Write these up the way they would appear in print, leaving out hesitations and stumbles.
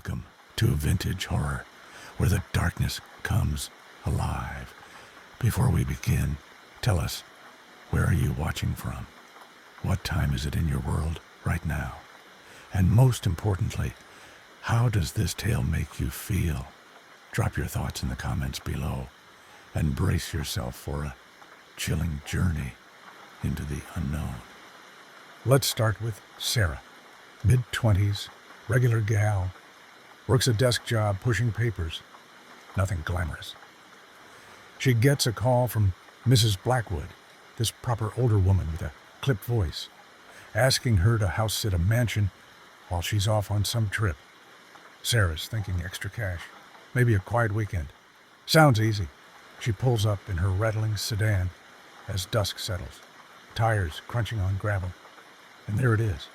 Welcome to Vintage Horror, where the darkness comes alive. Before we begin, tell us, where are you watching from? What time is it in your world right now? And most importantly, how does this tale make you feel? Drop your thoughts in the comments below and brace yourself for a chilling journey into the unknown. Let's start with Sarah, mid-20s, regular gal, works a desk job pushing papers, nothing glamorous. She gets a call from Mrs. Blackwood, this proper older woman with a clipped voice, asking her to house sit a mansion while she's off on some trip. Sarah's thinking extra cash, maybe a quiet weekend. Sounds easy. She pulls up in her rattling sedan as dusk settles, tires crunching on gravel. And there it is,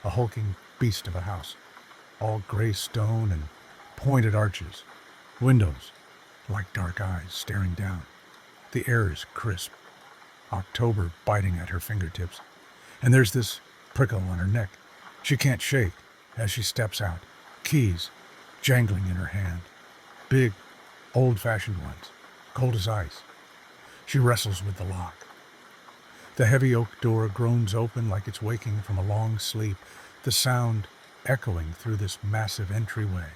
a hulking beast of a house, all gray stone and pointed arches, windows like dark eyes staring down. The air is crisp, October biting at her fingertips, and there's this prickle on her neck she can't shake as she steps out, keys jangling in her hand, big, old-fashioned ones, cold as ice. She wrestles with the lock. The heavy oak door groans open like it's waking from a long sleep, the sound echoing through this massive entryway.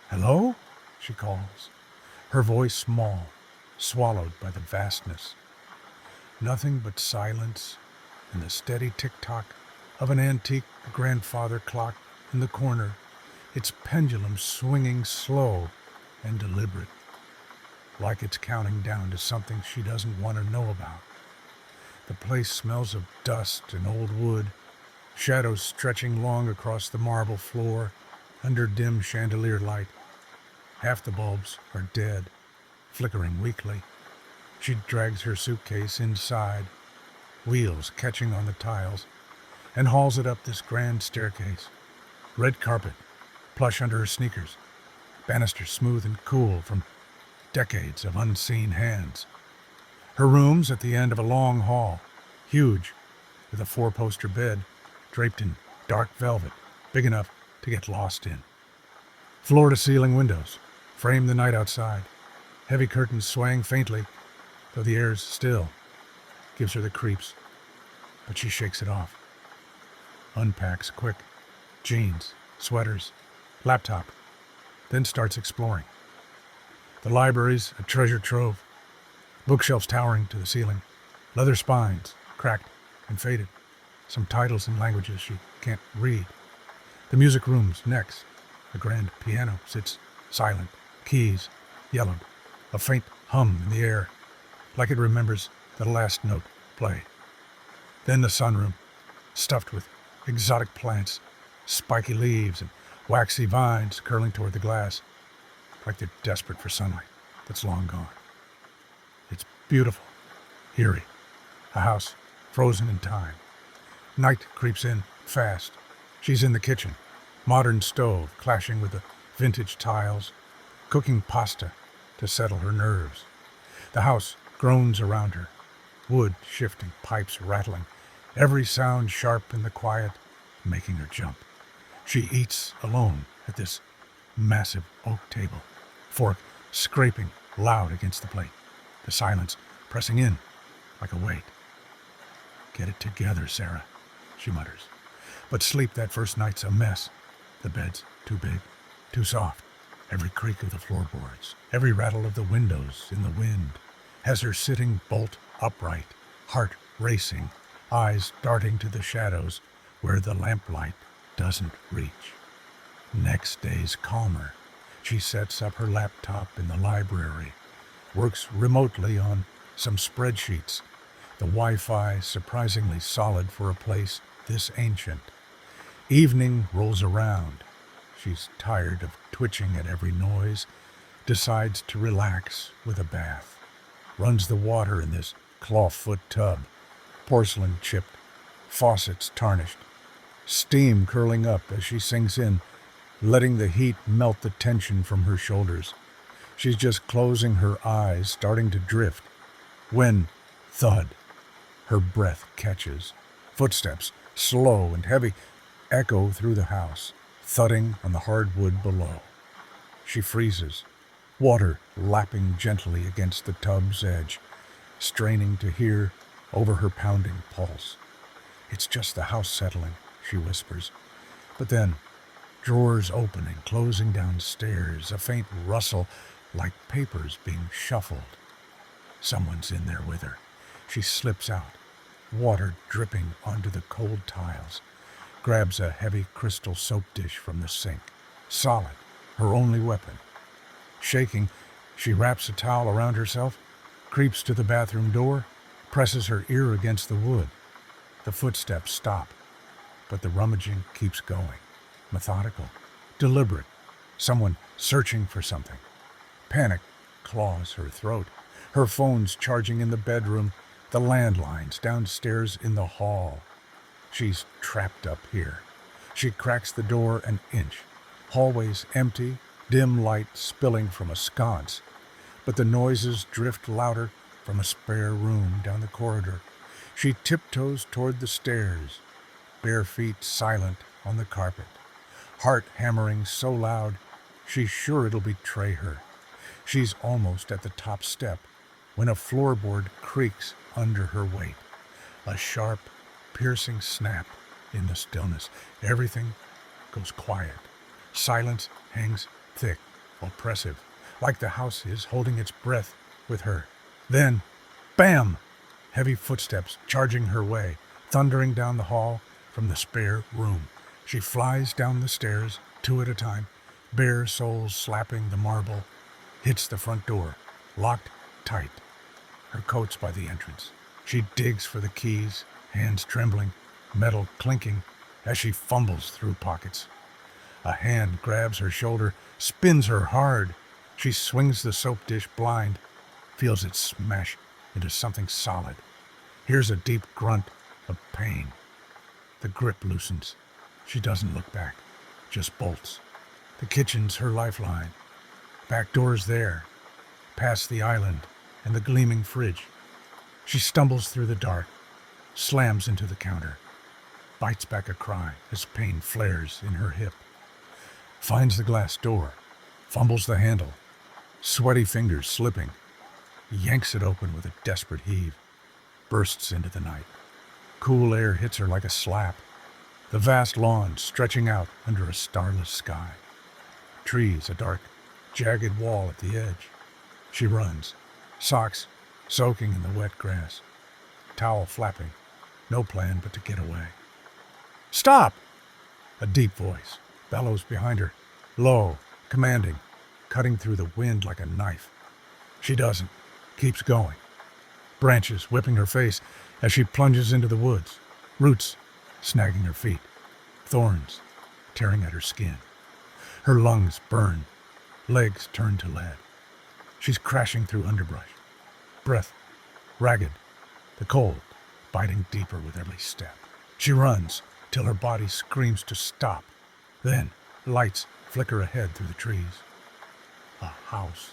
"Hello?" she calls, her voice small, swallowed by the vastness. Nothing but silence and the steady tick-tock of an antique grandfather clock in the corner, its pendulum swinging slow and deliberate, like it's counting down to something she doesn't want to know about. The place smells of dust and old wood, shadows stretching long across the marble floor under dim chandelier light. Half the bulbs are dead, flickering weakly. She drags her suitcase inside, wheels catching on the tiles, and hauls it up this grand staircase. Red carpet, plush under her sneakers, banisters smooth and cool from decades of unseen hands. Her room's at the end of a long hall, huge, with a four-poster bed draped in dark velvet, big enough to get lost in. Floor-to-ceiling windows frame the night outside, heavy curtains swaying faintly, though the air's still. Gives her the creeps, but she shakes it off. Unpacks quick, jeans, sweaters, laptop, then starts exploring. The library's a treasure trove, bookshelves towering to the ceiling, leather spines, cracked and faded, some titles in languages she can't read. The music room's next. A grand piano sits silent, keys yellowed, a faint hum in the air, like it remembers the last note played. Then the sunroom, stuffed with exotic plants, spiky leaves and waxy vines curling toward the glass, like they're desperate for sunlight that's long gone. It's beautiful, eerie, a house frozen in time. Night creeps in fast. She's in the kitchen, modern stove clashing with the vintage tiles, cooking pasta to settle her nerves. The house groans around her, wood shifting, pipes rattling, every sound sharp in the quiet, making her jump. She eats alone at this massive oak table, fork scraping loud against the plate, the silence pressing in like a weight. "Get it together, Sarah," she mutters. But sleep that first night's a mess. The bed's too big, too soft. Every creak of the floorboards, every rattle of the windows in the wind, has her sitting bolt upright, heart racing, eyes darting to the shadows where the lamplight doesn't reach. Next day's calmer. She sets up her laptop in the library, works remotely on some spreadsheets, the Wi-Fi surprisingly solid for a place this ancient. Evening rolls around. She's tired of twitching at every noise, decides to relax with a bath. Runs the water in this clawfoot tub, porcelain chipped, faucets tarnished, steam curling up as she sinks in, letting the heat melt the tension from her shoulders. She's just closing her eyes, starting to drift, when, thud, her breath catches. Footsteps, slow and heavy, echo through the house. thudding on the hard wood below. She freezes, water lapping gently against the tub's edge, straining to hear over her pounding pulse. It's just the house settling, she whispers. But then, drawers opening, closing downstairs, a faint rustle like papers being shuffled. Someone's in there with her. She slips out, water dripping onto the cold tiles, grabs a heavy crystal soap dish from the sink, solid, her only weapon. Shaking, she wraps a towel around herself, creeps to the bathroom door, presses her ear against the wood. The footsteps stop, but the rummaging keeps going. Methodical, deliberate, someone searching for something. Panic claws her throat. Her phone's charging in the bedroom, the landlines downstairs in the hall. She's trapped up here. She cracks the door an inch. Hallways empty, dim light spilling from a sconce. But the noises drift louder from a spare room down the corridor. She tiptoes toward the stairs, bare feet silent on the carpet. Heart hammering so loud, she's sure it'll betray her. She's almost at the top step when a floorboard creaks under her weight. A sharp, piercing snap in the stillness. Everything goes quiet. Silence hangs thick, oppressive, like the house is holding its breath with her. Then, bam! Heavy footsteps charging her way, thundering down the hall from the spare room. She flies down the stairs, two at a time, bare soles slapping the marble, hits the front door, locked tight. Her coat's by the entrance. She digs for the keys, hands trembling, metal clinking as she fumbles through pockets. A hand grabs her shoulder, spins her hard. She swings the soap dish blind, feels it smash into something solid. Hears a deep grunt of pain. The grip loosens. She doesn't look back, just bolts. The kitchen's her lifeline. Back door's there, past the island and the gleaming fridge. She stumbles through the dark, slams into the counter, bites back a cry as pain flares in her hip. Finds the glass door, fumbles the handle, sweaty fingers slipping, yanks it open with a desperate heave, bursts into the night. Cool air hits her like a slap. The vast lawn stretching out under a starless sky. Trees, a dark, jagged wall at the edge. She runs, socks soaking in the wet grass, towel flapping, no plan but to get away. Stop! A deep voice bellows behind her, low, commanding, cutting through the wind like a knife. She doesn't, keeps going. Branches whipping her face as she plunges into the woods, roots snagging her feet, thorns tearing at her skin. Her lungs burn, legs turn to lead. She's crashing through underbrush, breath ragged, the cold biting deeper with every step. She runs till her body screams to stop. Then lights flicker ahead through the trees. A house.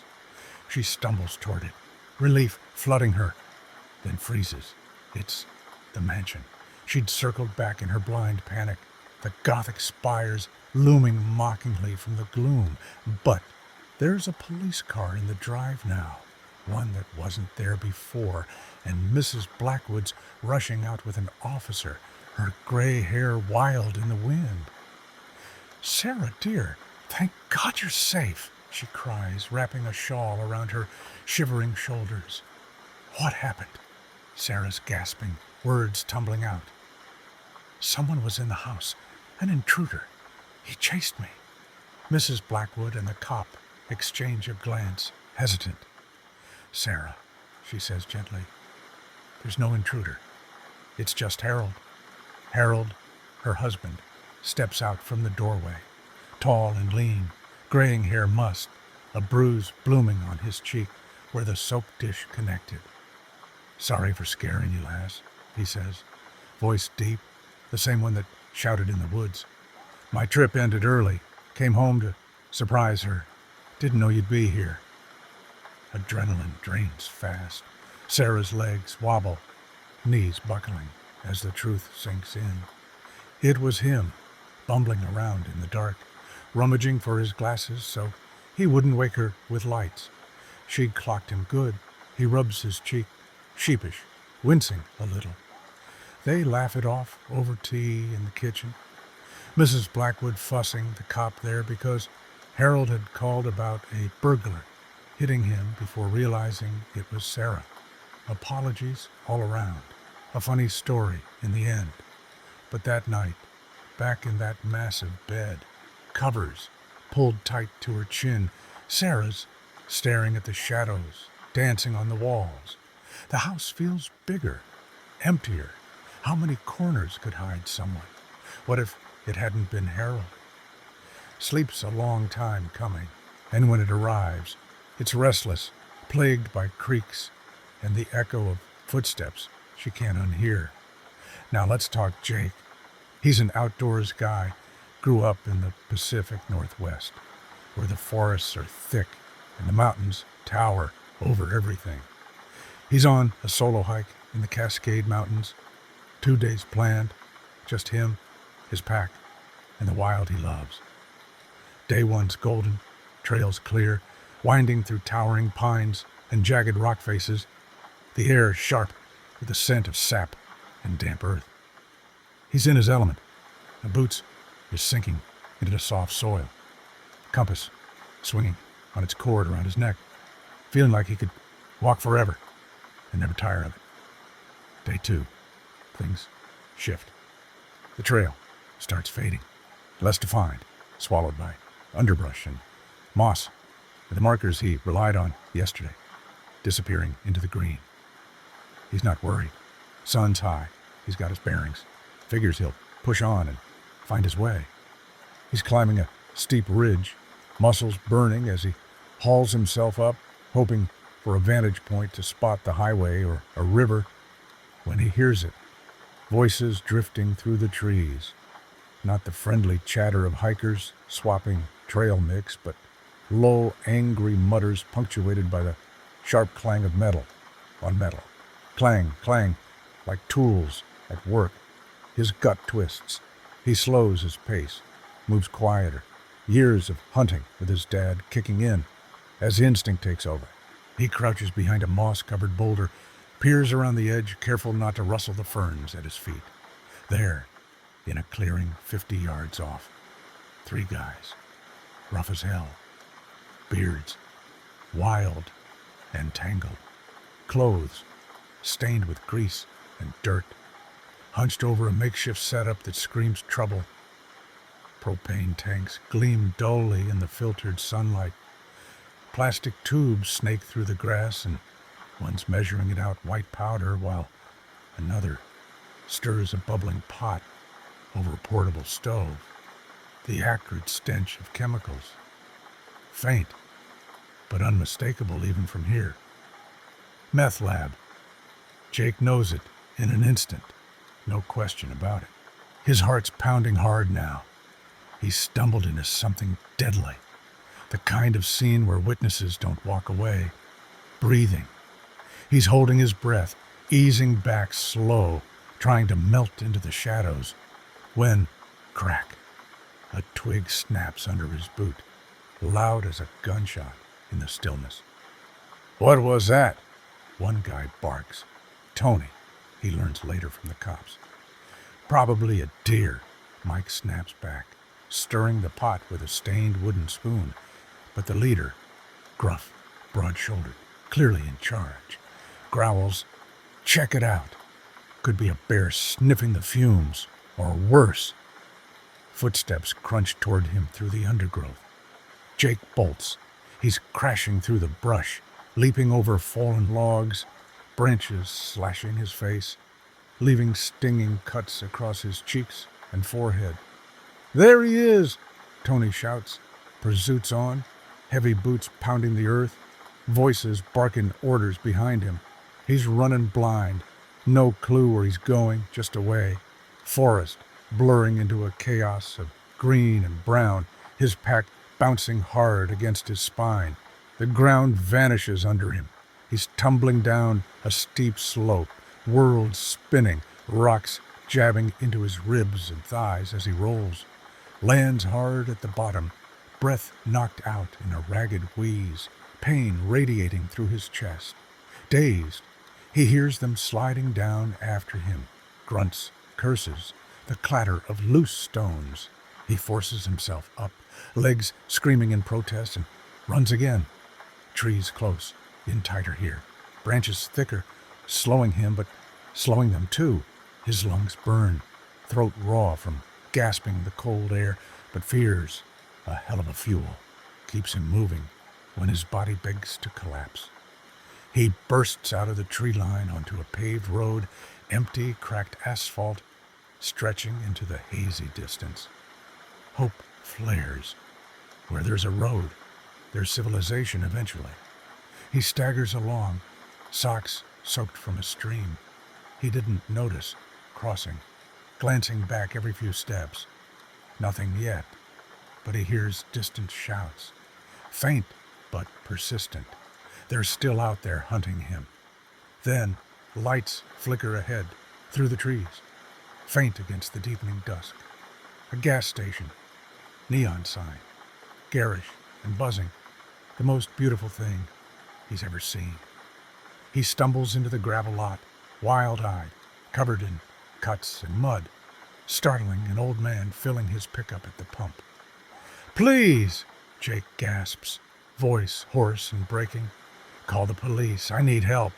She stumbles toward it, relief flooding her, then freezes. It's the mansion. She'd circled back in her blind panic, the Gothic spires looming mockingly from the gloom. But there's a police car in the drive now, one that wasn't there before, and Mrs. Blackwood's rushing out with an officer, her gray hair wild in the wind. Sarah, dear, thank God you're safe, she cries, wrapping a shawl around her shivering shoulders. What happened? Sarah's gasping, words tumbling out. Someone was in the house, an intruder. He chased me. Mrs. Blackwood and the cop exchange a glance, hesitant. Sarah, she says gently, there's no intruder. It's just Harold. Harold, her husband, steps out from the doorway, tall and lean, graying hair mussed, a bruise blooming on his cheek where the soap dish connected. Sorry for scaring you, lass, he says, voice deep, the same one that shouted in the woods. My trip ended early, came home to surprise her. Didn't know you'd be here. Adrenaline drains fast. Sarah's legs wobble, knees buckling as the truth sinks in. It was him, bumbling around in the dark, rummaging for his glasses so he wouldn't wake her with lights. She'd clocked him good. He rubs his cheek, sheepish, wincing a little. They laugh it off over tea in the kitchen. Mrs. Blackwood fussing the cop there because Harold had called about a burglar hitting him before realizing it was Sarah. Apologies all around. A funny story in the end. But that night, back in that massive bed, covers pulled tight to her chin, Sarah's staring at the shadows dancing on the walls. The house feels bigger, emptier. How many corners could hide someone? What if it hadn't been Harold? Sleep's a long time coming, and when it arrives, it's restless, plagued by creaks and the echo of footsteps she can't unhear. Now let's talk Jake. He's an outdoors guy, grew up in the Pacific Northwest, where the forests are thick and the mountains tower over everything. He's on a solo hike in the Cascade Mountains, 2 days planned, just him, his pack, and the wild he loves. Day one's golden, trails clear, winding through towering pines and jagged rock faces, the air sharp with the scent of sap and damp earth. He's in his element. The boots is sinking into the soft soil. Compass swinging on its cord around his neck, feeling like he could walk forever and never tire of it. Day 2. Things shift. The trail starts fading, less defined, swallowed by underbrush and moss, and the markers he relied on yesterday disappearing into the green. He's not worried. Sun's high. He's got his bearings. Figures he'll push on and find his way. He's climbing a steep ridge, muscles burning as he hauls himself up, hoping for a vantage point to spot the highway or a river, when he hears it. Voices drifting through the trees. Not the friendly chatter of hikers swapping trail mix, but low, angry mutters punctuated by the sharp clang of metal on metal. Clang, clang, like tools at work. His gut twists. He slows his pace, moves quieter. Years of hunting with his dad kicking in as instinct takes over. He crouches behind a moss-covered boulder, peers around the edge, careful not to rustle the ferns at his feet. There, in a clearing 50 yards off, 3 guys, rough as hell, beards, wild and tangled, clothes stained with grease and dirt, hunched over a makeshift setup that screams trouble. Propane tanks gleam dully in the filtered sunlight. Plastic tubes snake through the grass, and one's measuring it out white powder while another stirs a bubbling pot over a portable stove. The acrid stench of chemicals. Faint, but unmistakable even from here. Meth lab. Jake knows it in an instant. No question about it. His heart's pounding hard now. He's stumbled into something deadly. The kind of scene where witnesses don't walk away. Breathing. He's holding his breath, easing back slow, trying to melt into the shadows. When, crack, a twig snaps under his boot, loud as a gunshot in the stillness. "What was that?" One guy barks. Tony, he learns later from the cops. "Probably a deer," Mike snaps back, stirring the pot with a stained wooden spoon. But the leader, gruff, broad-shouldered, clearly in charge, growls, "Check it out." Could be a bear sniffing the fumes, or worse. Footsteps crunch toward him through the undergrowth. Jake bolts. He's crashing through the brush, leaping over fallen logs, branches slashing his face, leaving stinging cuts across his cheeks and forehead. "There he is!" Tony shouts, pursuits on, heavy boots pounding the earth, voices barking orders behind him. He's running blind, no clue where he's going, just away. Forest blurring into a chaos of green and brown, his pack bouncing hard against his spine. The ground vanishes under him. He's tumbling down a steep slope, worlds spinning, rocks jabbing into his ribs and thighs as he rolls. Lands hard at the bottom, breath knocked out in a ragged wheeze, pain radiating through his chest. Dazed, he hears them sliding down after him. Grunts, curses, the clatter of loose stones. He forces himself up, legs screaming in protest, and runs again. Trees close, in tighter here. Branches thicker, slowing him, but slowing them too. His lungs burn, throat raw from gasping the cold air, but fears, a hell of a fuel, keeps him moving when his body begs to collapse. He bursts out of the tree line onto a paved road, empty, cracked asphalt, stretching into the hazy distance. Hope flares. Where there's a road, there's civilization eventually. He staggers along, socks soaked from a stream. He didn't notice, crossing, glancing back every few steps. Nothing yet, but he hears distant shouts. Faint, but persistent. They're still out there hunting him. Then, lights flicker ahead, through the trees, faint against the deepening dusk. A gas station, neon sign, garish and buzzing, the most beautiful thing he's ever seen. He stumbles into the gravel lot, wild-eyed, covered in cuts and mud, startling an old man filling his pickup at the pump. "Please," Jake gasps, voice hoarse and breaking. "Call the police. I need help."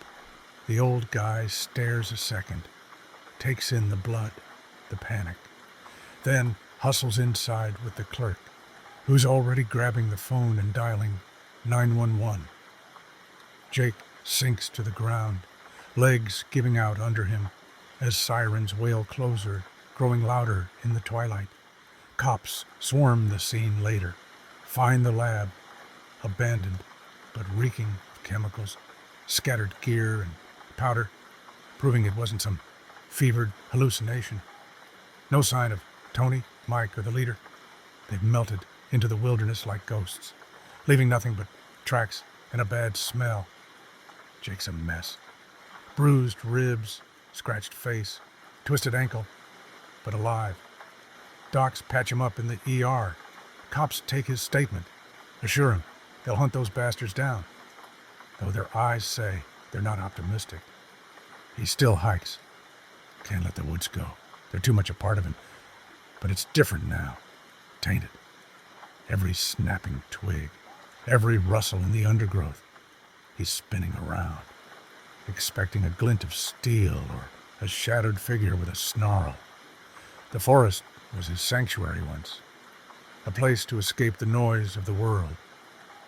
The old guy stares a second, takes in the blood, the panic, then hustles inside with the clerk, who's already grabbing the phone and dialing 911. Jake sinks to the ground, legs giving out under him as sirens wail closer, growing louder in the twilight. Cops swarm the scene later, find the lab, abandoned but reeking of chemicals, scattered gear and powder, proving it wasn't some fevered hallucination. No sign of Tony, Mike, or the leader. They've melted into the wilderness like ghosts, leaving nothing but tracks and a bad smell. Jake's a mess. Bruised ribs, scratched face, twisted ankle, but alive. Docs patch him up in the ER. Cops take his statement, assure him they'll hunt those bastards down, though their eyes say they're not optimistic. He still hikes. Can't let the woods go. They're too much a part of him. But it's different now, tainted. Every snapping twig, every rustle in the undergrowth. He's spinning around, expecting a glint of steel or a shattered figure with a snarl. The forest was his sanctuary once, a place to escape the noise of the world.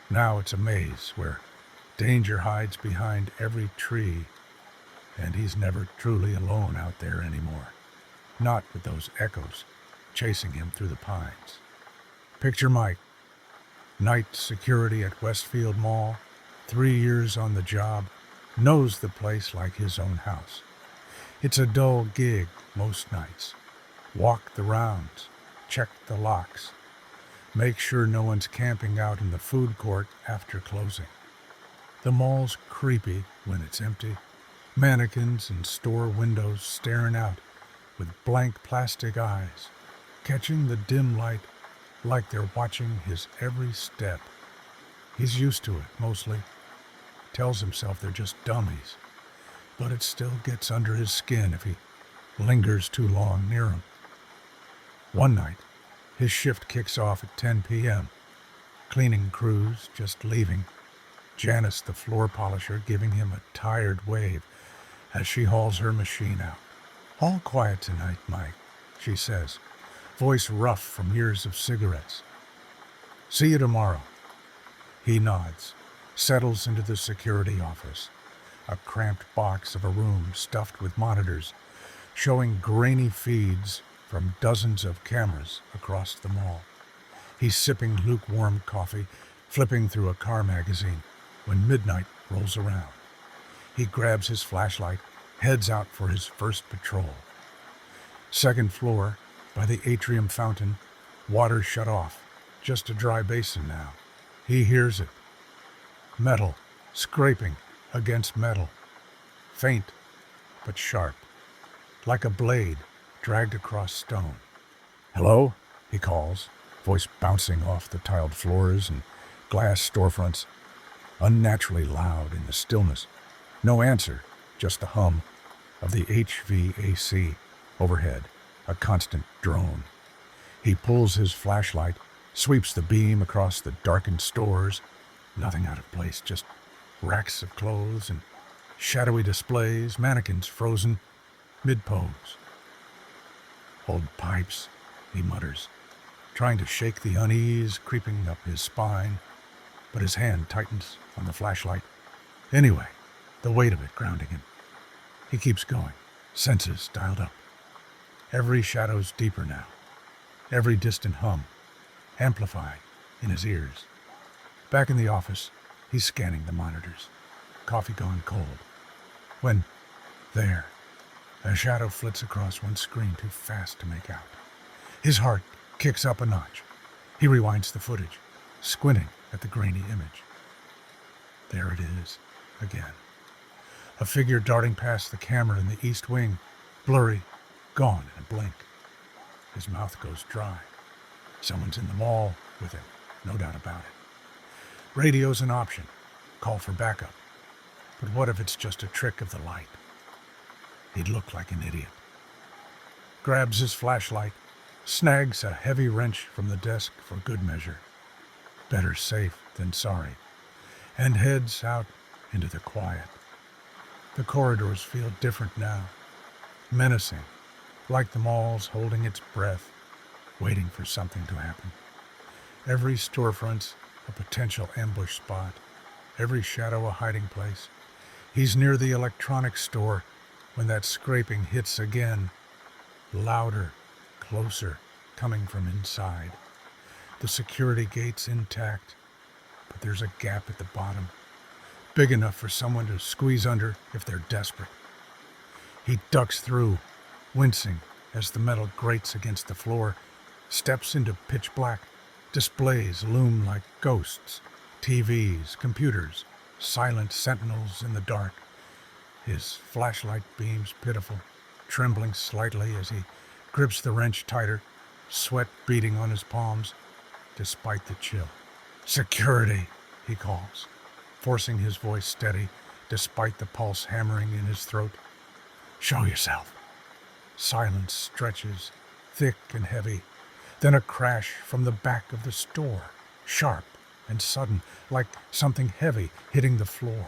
Now it's a maze where danger hides behind every tree, and he's never truly alone out there anymore. Not with those echoes chasing him through the pines. Picture Mike, night security at Westfield Mall, 3 years on the job, knows the place like his own house. It's a dull gig most nights. Walk the rounds, check the locks, make sure no one's camping out in the food court after closing. The mall's creepy when it's empty. Mannequins in store windows staring out with blank plastic eyes, catching the dim light like they're watching his every step. He's used to it, mostly. Tells himself they're just dummies, but it still gets under his skin if he lingers too long near them. One night, his shift kicks off at 10 p.m. Cleaning crews just leaving. Janice, the floor polisher, giving him a tired wave as she hauls her machine out. "All quiet tonight, Mike," she says, voice rough from years of cigarettes. "See you tomorrow." He nods, settles into the security office, a cramped box of a room stuffed with monitors, showing grainy feeds from dozens of cameras across the mall. He's sipping lukewarm coffee, flipping through a car magazine, when midnight rolls around. He grabs his flashlight, heads out for his first patrol. Second floor, by the atrium fountain, water shut off, just a dry basin now. He hears it. Metal, scraping against metal. Faint, but sharp, like a blade dragged across stone. "Hello?" he calls, voice bouncing off the tiled floors and glass storefronts, unnaturally loud in the stillness. No answer, just the hum of the HVAC overhead, a constant drone. He pulls his flashlight, sweeps the beam across the darkened stores. Nothing out of place, just racks of clothes and shadowy displays, mannequins frozen mid-pose. Old pipes, he mutters, trying to shake the unease creeping up his spine, but his hand tightens on the flashlight. Anyway, the weight of it grounding him. He keeps going, senses dialed up. Every shadow's deeper now, every distant hum amplified in his ears. Back in the office, he's scanning the monitors, coffee gone cold, when, there, a shadow flits across one screen too fast to make out. His heart kicks up a notch. He rewinds the footage, squinting at the grainy image. There it is, again. A figure darting past the camera in the east wing, blurry, gone in a blink. His mouth goes dry. Someone's in the mall with him, no doubt about it. Radio's an option. Call for backup. But what if it's just a trick of the light? He'd look like an idiot. Grabs his flashlight, snags a heavy wrench from the desk for good measure. Better safe than sorry. And heads out into the quiet. The corridors feel different now. Menacing, like the mall's holding its breath, waiting for something to happen. Every storefront's a potential ambush spot. Every shadow a hiding place. He's near the electronics store when that scraping hits again. Louder, closer, coming from inside. The security gate's intact, but there's a gap at the bottom, big enough for someone to squeeze under if they're desperate. He ducks through, wincing as the metal grates against the floor, steps into pitch black. Displays loom like ghosts, TVs, computers, silent sentinels in the dark. His flashlight beams pitiful, trembling slightly as he grips the wrench tighter, sweat beading on his palms, despite the chill. Security, he calls, forcing his voice steady, despite the pulse hammering in his throat. Show yourself. Silence stretches, thick and heavy. Then a crash from the back of the store, sharp and sudden, like something heavy hitting the floor.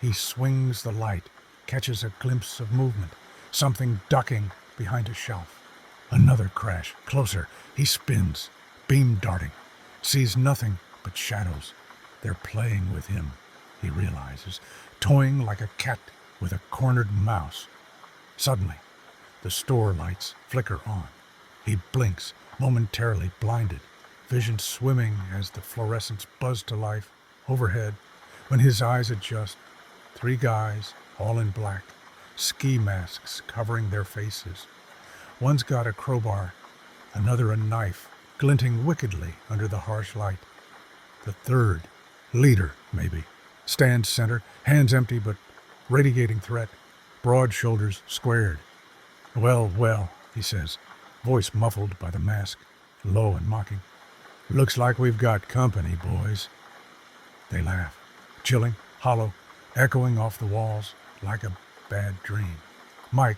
He swings the light, catches a glimpse of movement, something ducking behind a shelf. Another crash, closer. He spins, beam darting, sees nothing but shadows. They're playing with him, he realizes, toying like a cat with a cornered mouse. Suddenly, the store lights flicker on. He blinks, momentarily blinded, vision swimming as the fluorescents buzz to life overhead. When his eyes adjust, 3 guys, all in black, ski masks covering their faces. One's got a crowbar, another a knife, glinting wickedly under the harsh light. The third, leader maybe, stands center, hands empty but radiating threat, broad shoulders squared. Well, he says, voice muffled by the mask, low and mocking. Looks like we've got company, boys. They laugh, chilling, hollow, echoing off the walls like a bad dream. Mike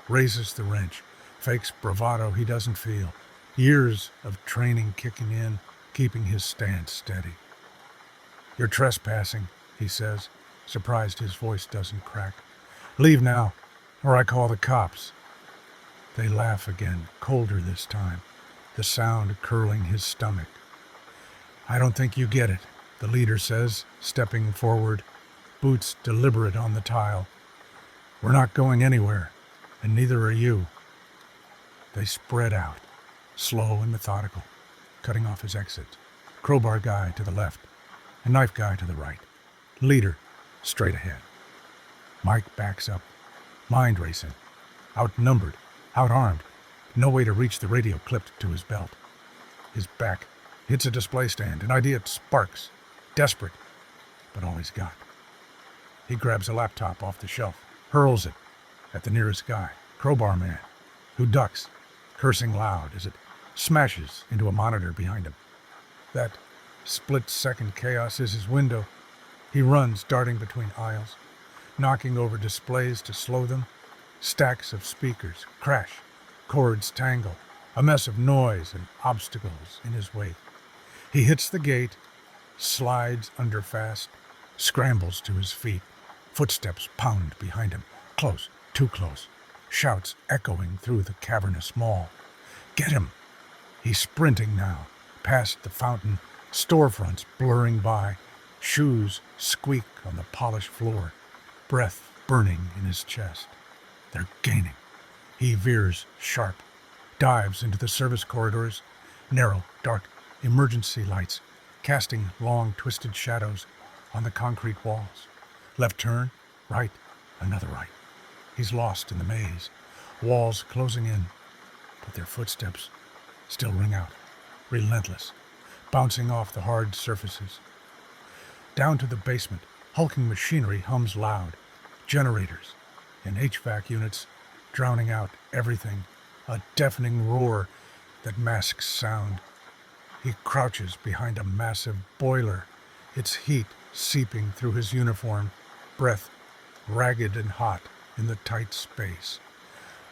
raises the wrench, fakes bravado he doesn't feel. Years of training kicking in, keeping his stance steady. You're trespassing, he says, surprised his voice doesn't crack. Leave now, or I call the cops. They laugh again, colder this time, the sound curling his stomach. I don't think you get it, the leader says, stepping forward, boots deliberate on the tile. We're not going anywhere, and neither are you. They spread out, slow and methodical, cutting off his exits. Crowbar guy to the left, a knife guy to the right. Leader, straight ahead. Mike backs up, mind racing, outnumbered, outarmed, no way to reach the radio clipped to his belt. His back hits a display stand, an idea sparks, desperate, but all he's got. He grabs a laptop off the shelf, hurls it at the nearest guy, crowbar man, who ducks, cursing loud as it smashes into a monitor behind him. That split-second chaos is his window. He runs, darting between aisles, knocking over displays to slow them. Stacks of speakers crash, cords tangle, a mess of noise and obstacles in his wake. He hits the gate, slides under fast, scrambles to his feet. Footsteps pound behind him, close, too close. Shouts echoing through the cavernous mall. Get him! He's sprinting now, past the fountain, storefronts blurring by. Shoes squeak on the polished floor, breath burning in his chest. They're gaining. He veers sharp, dives into the service corridors, narrow, dark, emergency lights, casting long, twisted shadows on the concrete walls. Left turn, right, another right. He's lost in the maze, walls closing in, but their footsteps still ring out, relentless, bouncing off the hard surfaces. Down to the basement, hulking machinery hums loud, generators and HVAC units drowning out everything, a deafening roar that masks sound. He crouches behind a massive boiler, its heat seeping through his uniform, breath ragged and hot in the tight space.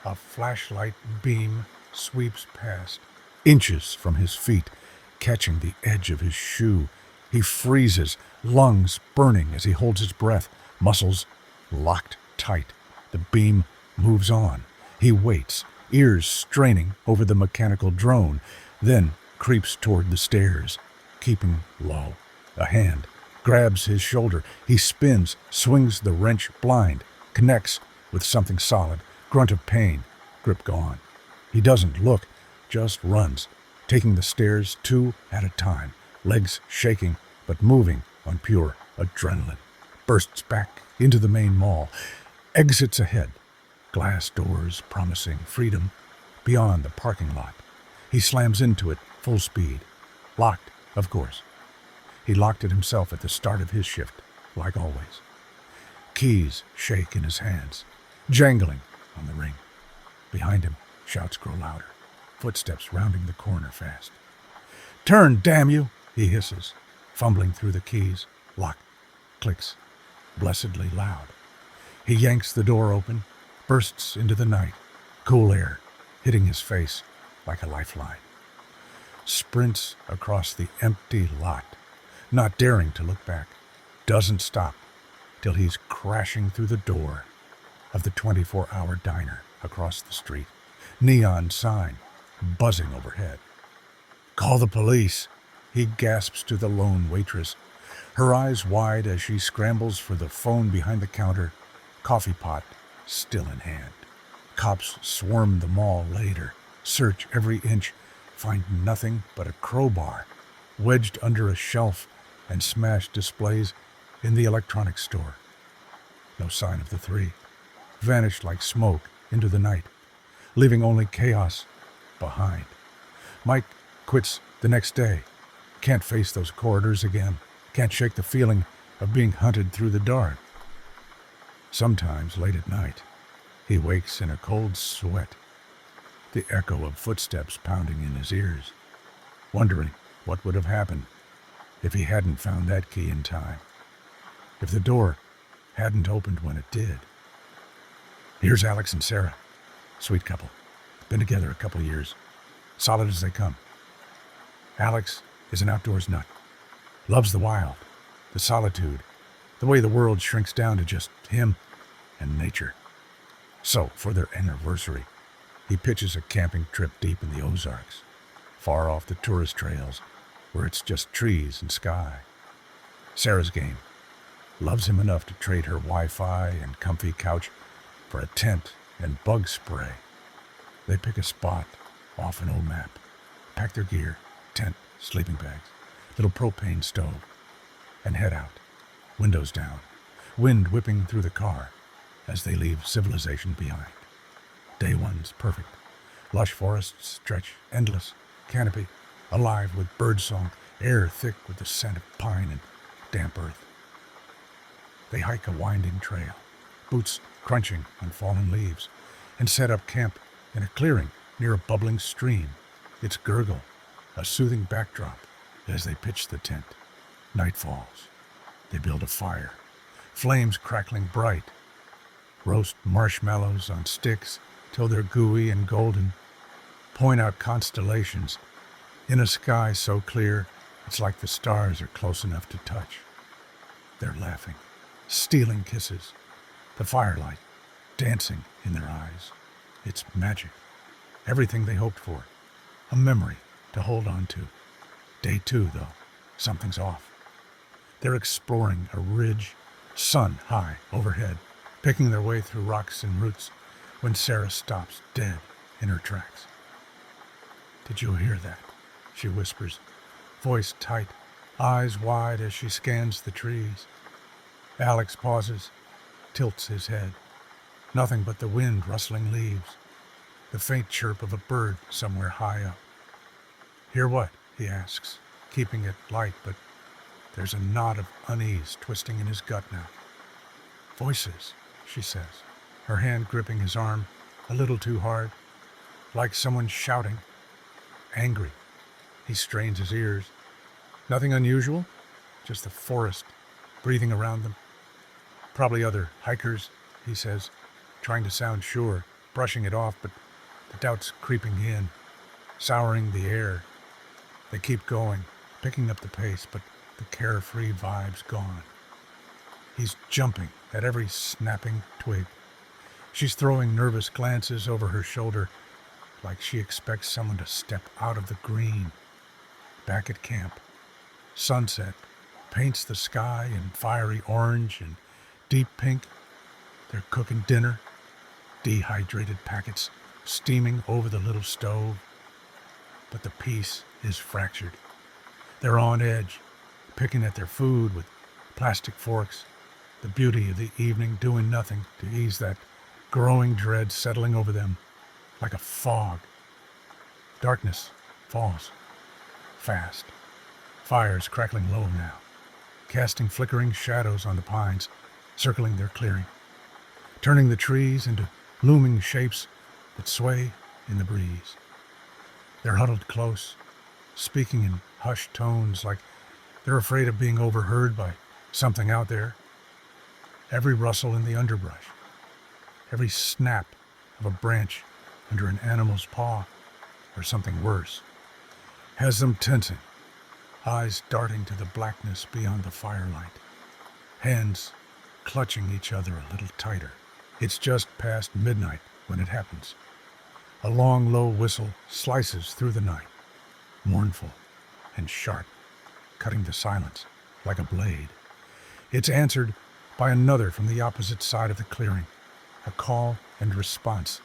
A flashlight beam sweeps past, inches from his feet, catching the edge of his shoe. He freezes, lungs burning as he holds his breath, muscles locked tight. The beam moves on. He waits, ears straining over the mechanical drone, then creeps toward the stairs, keeping low. A hand grabs his shoulder. He spins, swings the wrench blind, connects with something solid. Grunt of pain, grip gone. He doesn't look, just runs, taking the stairs 2 at a time, legs shaking but moving on pure adrenaline. Bursts back into the main mall, exits ahead, glass doors promising freedom beyond the parking lot. He slams into it full speed. Locked, of course. He locked it himself at the start of his shift, like always. Keys shake in his hands, jangling on the ring. Behind him, shouts grow louder, footsteps rounding the corner fast. "Turn, damn you!" he hisses, fumbling through the keys. Lock, clicks, blessedly loud. He yanks the door open, bursts into the night, cool air hitting his face like a lifeline. Sprints across the empty lot, not daring to look back. Doesn't stop till he's crashing through the door of the 24-hour diner across the street. Neon sign buzzing overhead. "Call the police," he gasps to the lone waitress, her eyes wide as she scrambles for the phone behind the counter, coffee pot still in hand. Cops swarm the mall later, search every inch, find nothing but a crowbar wedged under a shelf and smashed displays in the electronics store. No sign of the three. Vanished like smoke into the night, leaving only chaos behind. Mike quits the next day. Can't face those corridors again. Can't shake the feeling of being hunted through the dark. Sometimes, late at night, he wakes in a cold sweat, the echo of footsteps pounding in his ears, wondering what would have happened if he hadn't found that key in time, if the door hadn't opened when it did. Here's Alex and Sarah, sweet couple, been together a couple years, solid as they come. Alex is an outdoors nut, loves the wild, the solitude, the way the world shrinks down to just him and nature. So, for their anniversary, he pitches a camping trip deep in the Ozarks, far off the tourist trails, where it's just trees and sky. Sarah's game. Loves him enough to trade her Wi-Fi and comfy couch for a tent and bug spray. They pick a spot off an old map, pack their gear, tent, sleeping bags, little propane stove, and head out, windows down, wind whipping through the car as they leave civilization behind. Day one's perfect. Lush forests stretch endless, canopy, alive with birdsong, air thick with the scent of pine and damp earth. They hike a winding trail, boots crunching on fallen leaves, and set up camp in a clearing near a bubbling stream. its gurgle, a soothing backdrop as they pitch the tent. Night falls. They build a fire, flames crackling bright. Roast marshmallows on sticks till they're gooey and golden. Point out constellations in a sky so clear it's like the stars are close enough to touch. They're laughing, stealing kisses, the firelight dancing in their eyes. It's magic, everything they hoped for, a memory to hold on to. Day 2, though, something's off. They're exploring a ridge, sun high overhead, picking their way through rocks and roots when Sarah stops dead in her tracks. "Did you hear that?" she whispers, voice tight, eyes wide as she scans the trees. Alex pauses, tilts his head. Nothing but the wind rustling leaves, the faint chirp of a bird somewhere high up. "Hear what?" he asks, keeping it light, but there's a knot of unease twisting in his gut now. "Voices," she says, her hand gripping his arm a little too hard, like someone shouting. Angry. He strains his ears. Nothing unusual, just the forest breathing around them. "Probably other hikers," he says, trying to sound sure, brushing it off, but the doubt's creeping in, souring the air. They keep going, picking up the pace, but the carefree vibe's gone. He's jumping at every snapping twig. She's throwing nervous glances over her shoulder, like she expects someone to step out of the green. Back at camp, sunset paints the sky in fiery orange and deep pink. They're cooking dinner, dehydrated packets steaming over the little stove. But the peace is fractured. They're on edge, picking at their food with plastic forks, the beauty of the evening doing nothing to ease that growing dread settling over them like a fog. Darkness falls. Fast. Fires crackling low now, casting flickering shadows on the pines, circling their clearing, turning the trees into looming shapes that sway in the breeze. They're huddled close, speaking in hushed tones like they're afraid of being overheard by something out there. Every rustle in the underbrush, every snap of a branch under an animal's paw, or something worse, has them tensing, eyes darting to the blackness beyond the firelight, hands clutching each other a little tighter. It's just past midnight when it happens. A long, low whistle slices through the night, mournful and sharp, cutting the silence like a blade. It's answered by another from the opposite side of the clearing, a call and response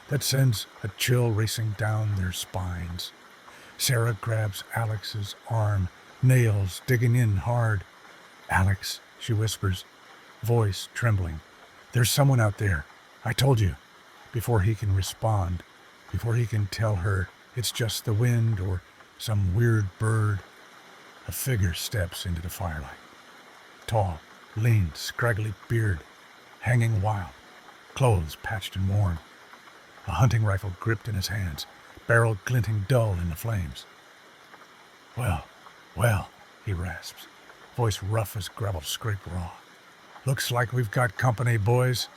that sends a chill racing down their spines. Sarah grabs Alex's arm, nails digging in hard. "Alex," she whispers, voice trembling. "There's someone out there. I told you." Before he can respond, before he can tell her it's just the wind or some weird bird, a figure steps into the firelight. Tall, lean, scraggly beard, hanging wild, clothes patched and worn, a hunting rifle gripped in his hands, barrel glinting dull in the flames. Well, he rasps, voice rough as gravel scraped raw. "Looks like we've got company, boys."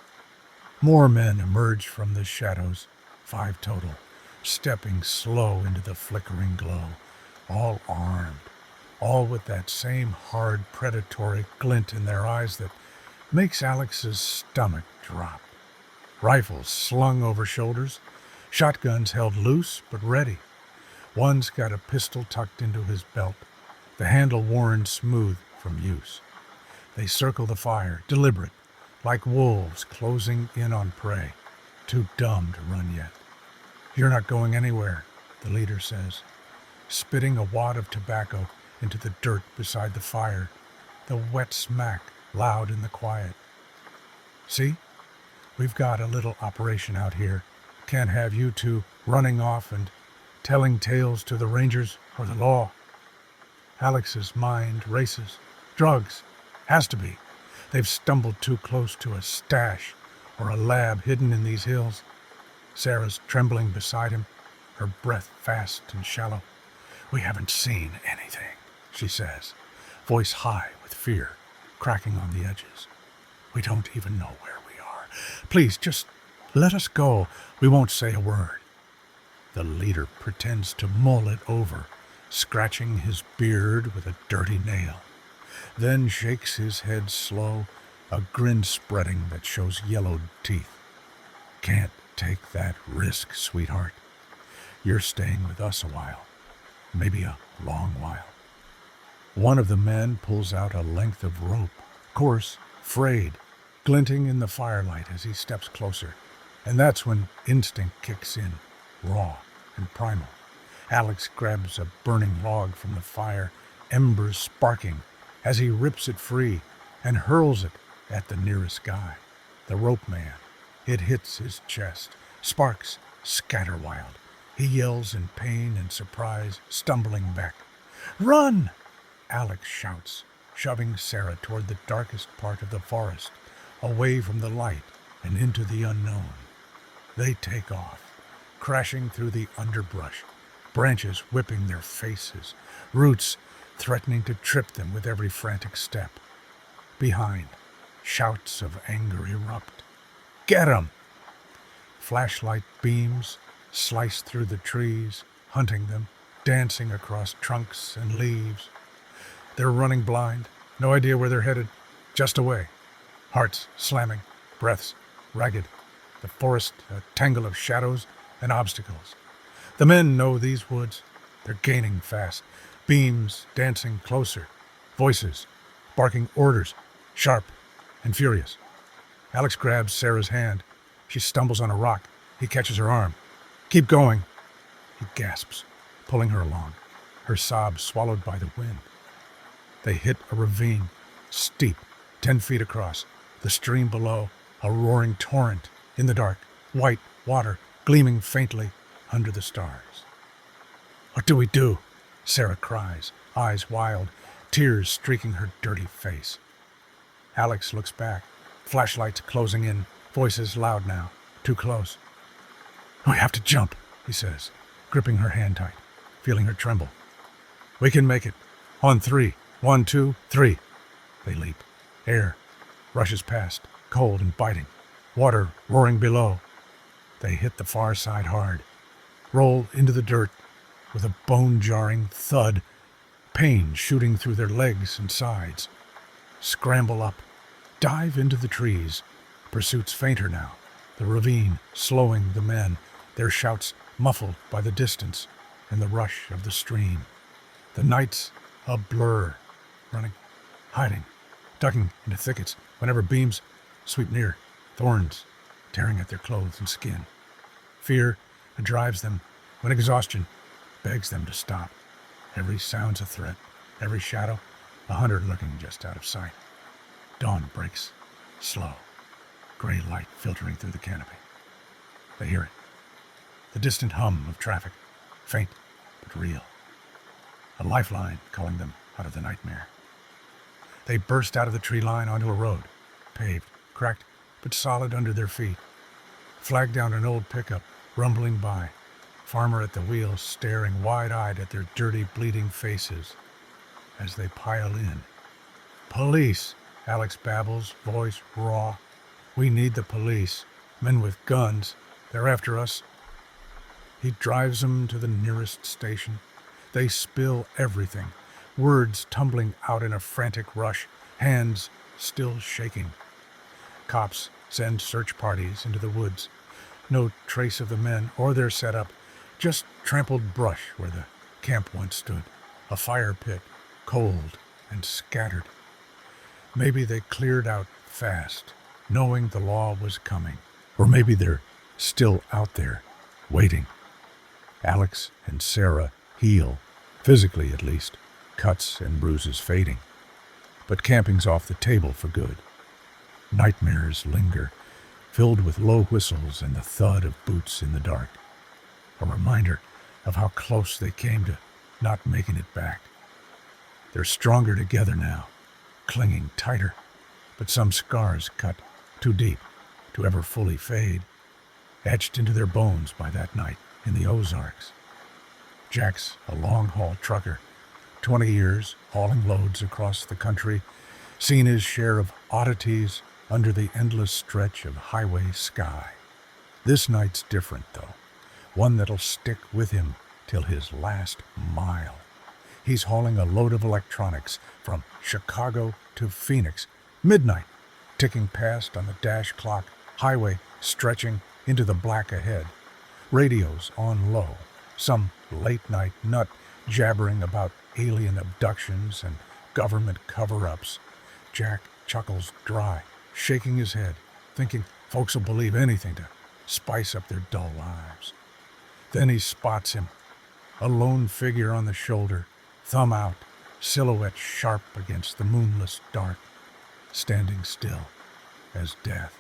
More men emerge from the shadows, 5 total, stepping slow into the flickering glow, all armed, all with that same hard, predatory glint in their eyes that makes Alex's stomach drop. Rifles slung over shoulders, shotguns held loose but ready. One's got a pistol tucked into his belt, the handle worn smooth from use. They circle the fire, deliberate, like wolves closing in on prey, too dumb to run yet. "You're not going anywhere," the leader says, spitting a wad of tobacco into the dirt beside the fire, the wet smack loud in the quiet. "See? We've got a little operation out here. Can't have you two running off and telling tales to the rangers or the law." Alex's mind races. Drugs. Has to be. They've stumbled too close to a stash or a lab hidden in these hills. Sarah's trembling beside him, her breath fast and shallow. "We haven't seen anything," she says, voice high with fear, cracking on the edges. "We don't even know where we are. Please, just let us go. We won't say a word." The leader pretends to mull it over, scratching his beard with a dirty nail, then shakes his head slow, a grin spreading that shows yellowed teeth. "Can't take that risk, sweetheart. You're staying with us a while, maybe a long while." One of the men pulls out a length of rope, coarse, frayed, glinting in the firelight as he steps closer. And that's when instinct kicks in, raw and primal. Alex grabs a burning log from the fire, embers sparking, as he rips it free and hurls it at the nearest guy, the rope man. It hits his chest. Sparks scatter wild. He yells in pain and surprise, stumbling back. "Run!" Alex shouts, shoving Sarah toward the darkest part of the forest, away from the light and into the unknown. They take off, crashing through the underbrush, branches whipping their faces, roots threatening to trip them with every frantic step. Behind, shouts of anger erupt. "Get 'em!" Flashlight beams slice through the trees, hunting them, dancing across trunks and leaves. They're running blind, no idea where they're headed, just away. Hearts slamming, breaths ragged, the forest a tangle of shadows and obstacles. The men know these woods. They're gaining fast, beams dancing closer, voices barking orders, sharp and furious. Alex grabs Sarah's hand. She stumbles on a rock. He catches her arm. "Keep going," he gasps, pulling her along, her sobs swallowed by the wind. They hit a ravine, steep, 10 feet across, the stream below, a roaring torrent in the dark, white water gleaming faintly under the stars. "What do we do?" Sarah cries, eyes wild, tears streaking her dirty face. Alex looks back, flashlights closing in, voices loud now, too close. "We have to jump," he says, gripping her hand tight, feeling her tremble. "We can make it. On 3. 1, 2, 3. They leap. Air rushes past, cold and biting. Water roaring below. They hit the far side hard, roll into the dirt with a bone-jarring thud, pain shooting through their legs and sides. Scramble up, dive into the trees. Pursuit's fainter now, the ravine slowing the men, their shouts muffled by the distance and the rush of the stream. The night's a blur, running, hiding, ducking into thickets whenever beams sweep near, thorns tearing at their clothes and skin. Fear drives them when exhaustion begs them to stop. Every sound's a threat, every shadow a hunter lurking just out of sight. Dawn breaks, slow, gray light filtering through the canopy. They hear it, the distant hum of traffic, faint but real. A lifeline calling them out of the nightmare. They burst out of the tree line onto a road, paved, cracked, but solid under their feet. Flag down an old pickup, rumbling by, farmer at the wheel staring wide-eyed at their dirty, bleeding faces as they pile in. "Police," Alex babbles, voice raw. "We need the police. Men with guns. They're after us." He drives them to the nearest station. They spill everything, words tumbling out in a frantic rush, hands still shaking. Cops send search parties into the woods. No trace of the men or their setup, just trampled brush where the camp once stood, a fire pit, cold and scattered. Maybe they cleared out fast, knowing the law was coming. Or maybe they're still out there, waiting. Alex and Sarah heal, physically at least, cuts and bruises fading. But camping's off the table for good. Nightmares linger, filled with low whistles and the thud of boots in the dark. A reminder of how close they came to not making it back. They're stronger together now, clinging tighter, but some scars cut too deep to ever fully fade, etched into their bones by that night. in the Ozarks. Jack's a long-haul trucker, 20 years hauling loads across the country, seen his share of oddities under the endless stretch of highway sky. This night's different, though, one that'll stick with him till his last mile. He's hauling a load of electronics from Chicago to Phoenix, midnight, ticking past on the dash clock, highway stretching into the black ahead. Radios on low, some late-night nut jabbering about alien abductions and government cover-ups. Jack chuckles dry, shaking his head, thinking folks will believe anything to spice up their dull lives. Then he spots him, a lone figure on the shoulder, thumb out, silhouette sharp against the moonless dark, standing still as death.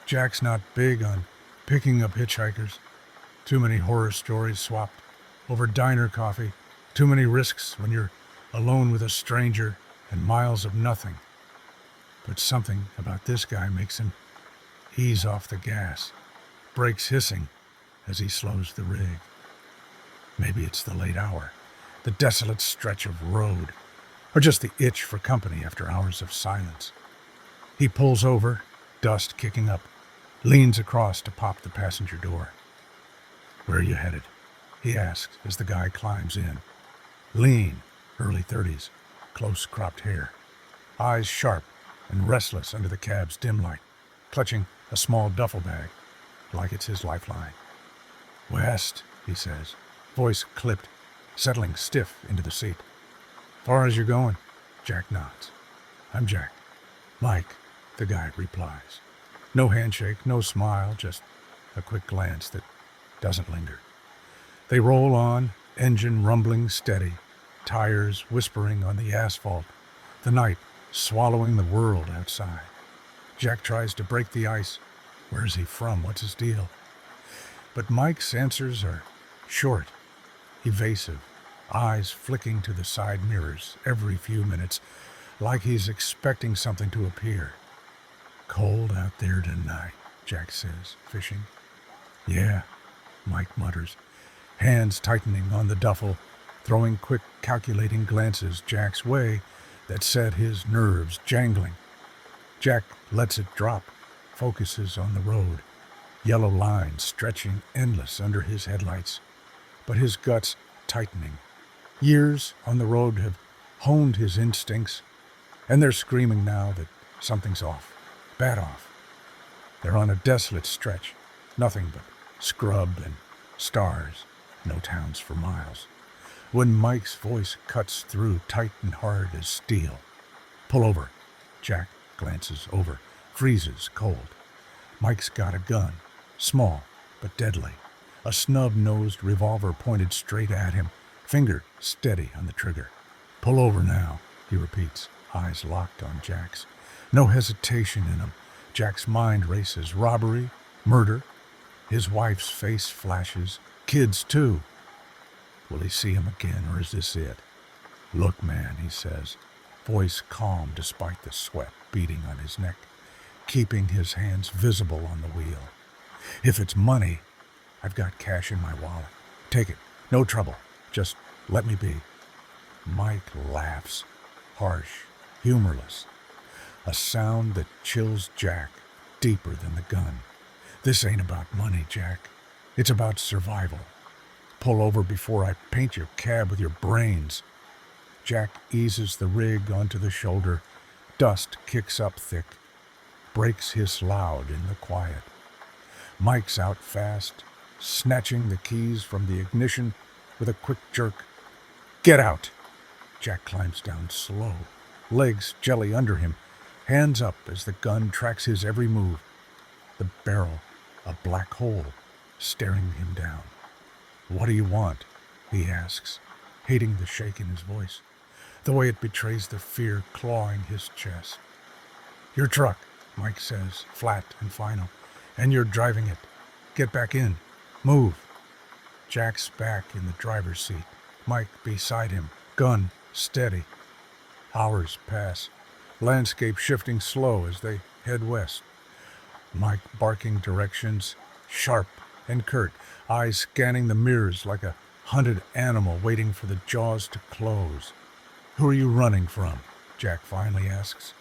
Jack's not big on picking up hitchhikers. Too many horror stories swapped over diner coffee, too many risks when you're alone with a stranger and miles of nothing. But something about this guy makes him ease off the gas, brakes hissing as he slows the rig. Maybe it's the late hour, the desolate stretch of road, or just the itch for company after hours of silence. He pulls over, dust kicking up, leans across to pop the passenger door. "Where are you headed?" he asks as the guy climbs in. Lean, early 30s, close-cropped hair, eyes sharp and restless under the cab's dim light, clutching a small duffel bag, like it's his lifeline. "West," he says, voice clipped, settling stiff into the seat. "Far as you're going?" Jack nods. "I'm Jack." "Mike," the guy replies. No handshake, no smile, just a quick glance that doesn't linger. They roll on, engine rumbling steady, tires whispering on the asphalt, the night swallowing the world outside. Jack tries to break the ice. Where's he from? What's his deal? But Mike's answers are short, evasive, eyes flicking to the side mirrors every few minutes, like he's expecting something to appear. "Cold out there tonight," Jack says, fishing. "Yeah," Mike mutters, hands tightening on the duffel, throwing quick calculating glances Jack's way that set his nerves jangling. Jack lets it drop, focuses on the road, yellow lines stretching endless under his headlights, but his guts tightening. Years on the road have honed his instincts, and they're screaming now that something's off, bad off. They're on a desolate stretch, nothing but scrub and stars, no towns for miles. When Mike's voice cuts through tight and hard as steel. "Pull over." Jack glances over, freezes cold. Mike's got a gun, small but deadly, a snub-nosed revolver pointed straight at him, finger steady on the trigger. "Pull over now," he repeats, eyes locked on Jack's. No hesitation in him. Jack's mind races. Robbery, murder. His wife's face flashes. Kids, too. Will he see him again, or is this it? "Look, man," he says, voice calm despite the sweat beading on his neck, keeping his hands visible on the wheel. "If it's money, I've got cash in my wallet. Take it, no trouble. Just let me be." Mike laughs, harsh, humorless, a sound that chills Jack deeper than the gun. "This ain't about money, Jack. It's about survival. Pull over before I paint your cab with your brains." Jack eases the rig onto the shoulder. Dust kicks up thick. Brakes hiss loud in the quiet. Mike's out fast, snatching the keys from the ignition with a quick jerk. "Get out!" Jack climbs down slow, legs jelly under him, hands up as the gun tracks his every move. The barrel, a black hole, staring him down. "What do you want?" he asks, hating the shake in his voice, the way it betrays the fear clawing his chest. "Your truck," Mike says, flat and final, "and you're driving it. Get back in. Move." Jack's back in the driver's seat, Mike beside him, gun steady. Hours pass, landscape shifting slow as they head west. Mike barking directions, sharp and curt, eyes scanning the mirrors like a hunted animal waiting for the jaws to close. "Who are you running from?" Jack finally asks.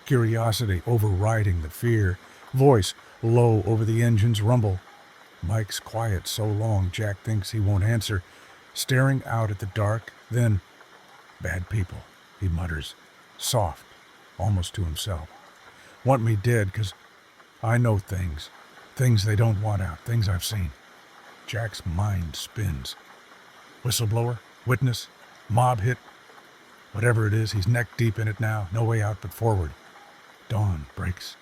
Curiosity overriding the fear, voice low over the engine's rumble. Mike's quiet so long Jack thinks he won't answer, staring out at the dark. Then, "Bad people," he mutters, soft, almost to himself. "Want me dead 'cause I know things they don't want out, things I've seen." Jack's mind spins. Whistleblower? Witness? Mob hit? Whatever it is, he's neck deep in it now, no way out but forward. Dawn breaks.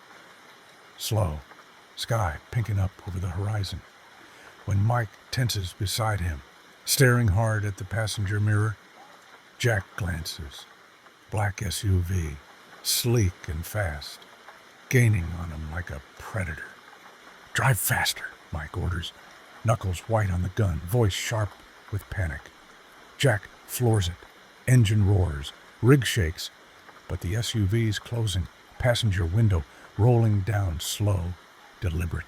Slow. Sky pinking up over the horizon. When Mike tenses beside him, staring hard at the passenger mirror, Jack glances. Black SUV, sleek and fast, gaining on him like a predator. "Drive faster," Mike orders, knuckles white on the gun, voice sharp with panic. Jack floors it. Engine roars, rig shakes, but the SUV's closing, passenger window rolling down slow, deliberate.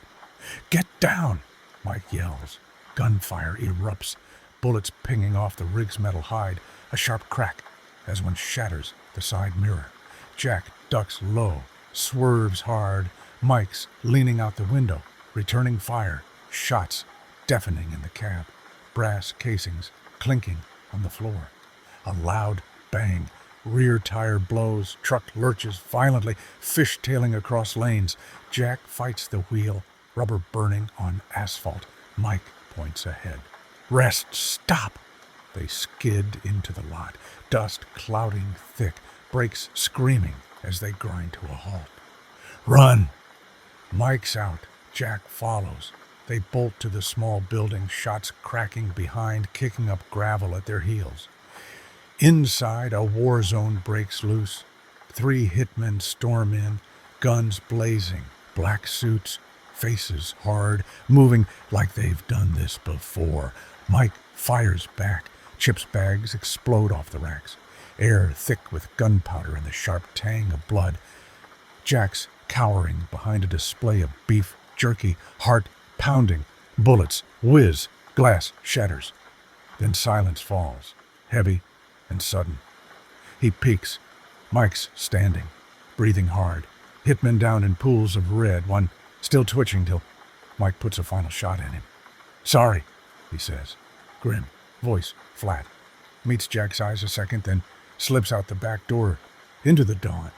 "Get down!" Mike yells. Gunfire erupts, bullets pinging off the rig's metal hide, a sharp crack as one shatters the side mirror. Jack ducks low, swerves hard. Mike's leaning out the window, returning fire, shots deafening in the cab, brass casings clinking on the floor. A loud bang, rear tire blows, truck lurches violently, fishtailing across lanes. Jack fights the wheel, rubber burning on asphalt. Mike points ahead. "Rest, stop!" They skid into the lot, dust clouding thick, brakes screaming as they grind to a halt. "Run!" Mike's out. Jack follows. They bolt to the small building, shots cracking behind, kicking up gravel at their heels. Inside, a war zone breaks loose. 3 hitmen storm in, guns blazing, black suits, faces hard, moving like they've done this before. Mike fires back. Chips bags explode off the racks. Air thick with gunpowder and the sharp tang of blood. Jack's cowering behind a display of beef jerky, heart pounding. Bullets whiz, glass shatters. Then silence falls, heavy and sudden. He peeks. Mike's standing, breathing hard. Hitmen down in pools of red, one still twitching till Mike puts a final shot in him. "Sorry," he says, grim, voice flat. Meets Jack's eyes a second, then slips out the back door into the dawn.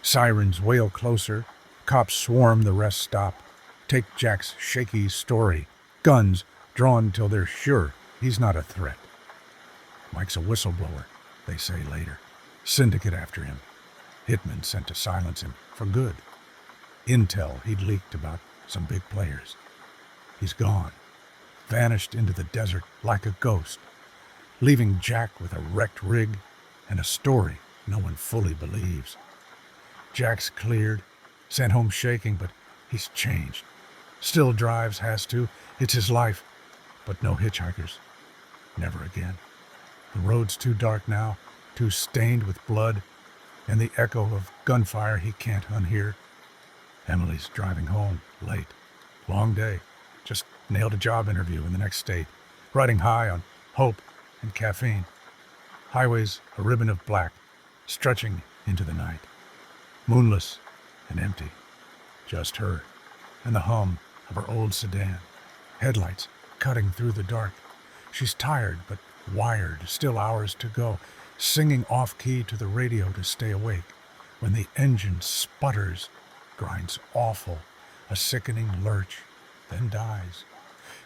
Sirens wail closer. Cops swarm, the rest stop. Take Jack's shaky story. Guns drawn till they're sure he's not a threat. Mike's a whistleblower, they say later. Syndicate after him. Hitmen sent to silence him for good. Intel he'd leaked about some big players. He's gone. Vanished into the desert like a ghost, leaving Jack with a wrecked rig and a story no one fully believes. Jack's cleared, sent home shaking, but he's changed. Still drives, has to. It's his life. But no hitchhikers. Never again. The road's too dark now, too stained with blood, and the echo of gunfire he can't unhear. Emily's driving home, late. Long day. Just nailed a job interview in the next state. Riding high on hope and caffeine. Highways a ribbon of black, stretching into the night. Moonless and empty. Just her and the hum of her old sedan. Headlights cutting through the dark. She's tired but wired, still hours to go, singing off-key to the radio to stay awake. When the engine sputters, grinds awful, a sickening lurch, then dies.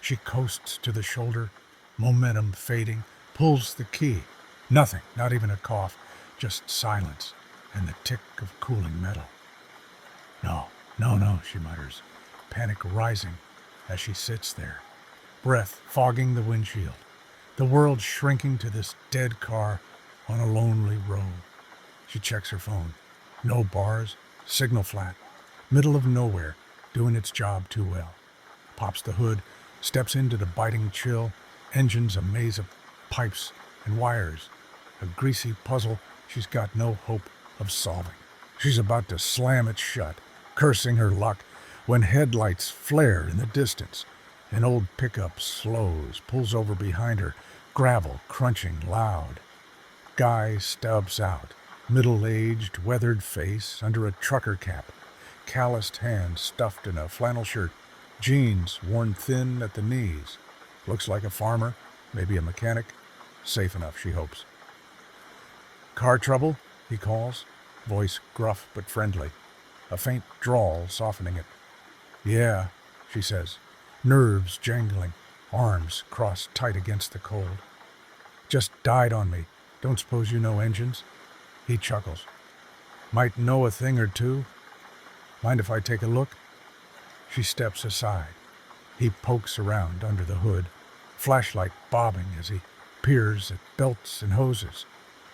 She coasts to the shoulder, momentum fading, pulls the key. Nothing, not even a cough, just silence and the tick of cooling metal. No, she mutters, panic rising as she sits there, breath fogging the windshield. The world shrinking to this dead car on a lonely road. She checks her phone. No bars, signal flat, middle of nowhere, doing its job too well. Pops the hood, steps into the biting chill, engines a maze of pipes and wires, a greasy puzzle she's got no hope of solving. She's about to slam it shut, cursing her luck, when headlights flare in the distance. An old pickup slows, pulls over behind her, gravel crunching loud. Guy stubs out, middle-aged, weathered face under a trucker cap, calloused hands stuffed in a flannel shirt, jeans worn thin at the knees. Looks like a farmer, maybe a mechanic. Safe enough, she hopes. "Car trouble?" he calls, voice gruff but friendly, a faint drawl softening it. "Yeah," she says, nerves jangling, arms crossed tight against the cold. "Just died on me. Don't suppose you know engines?" He chuckles. "Might know a thing or two. Mind if I take a look?" She steps aside. He pokes around under the hood, flashlight bobbing as he peers at belts and hoses,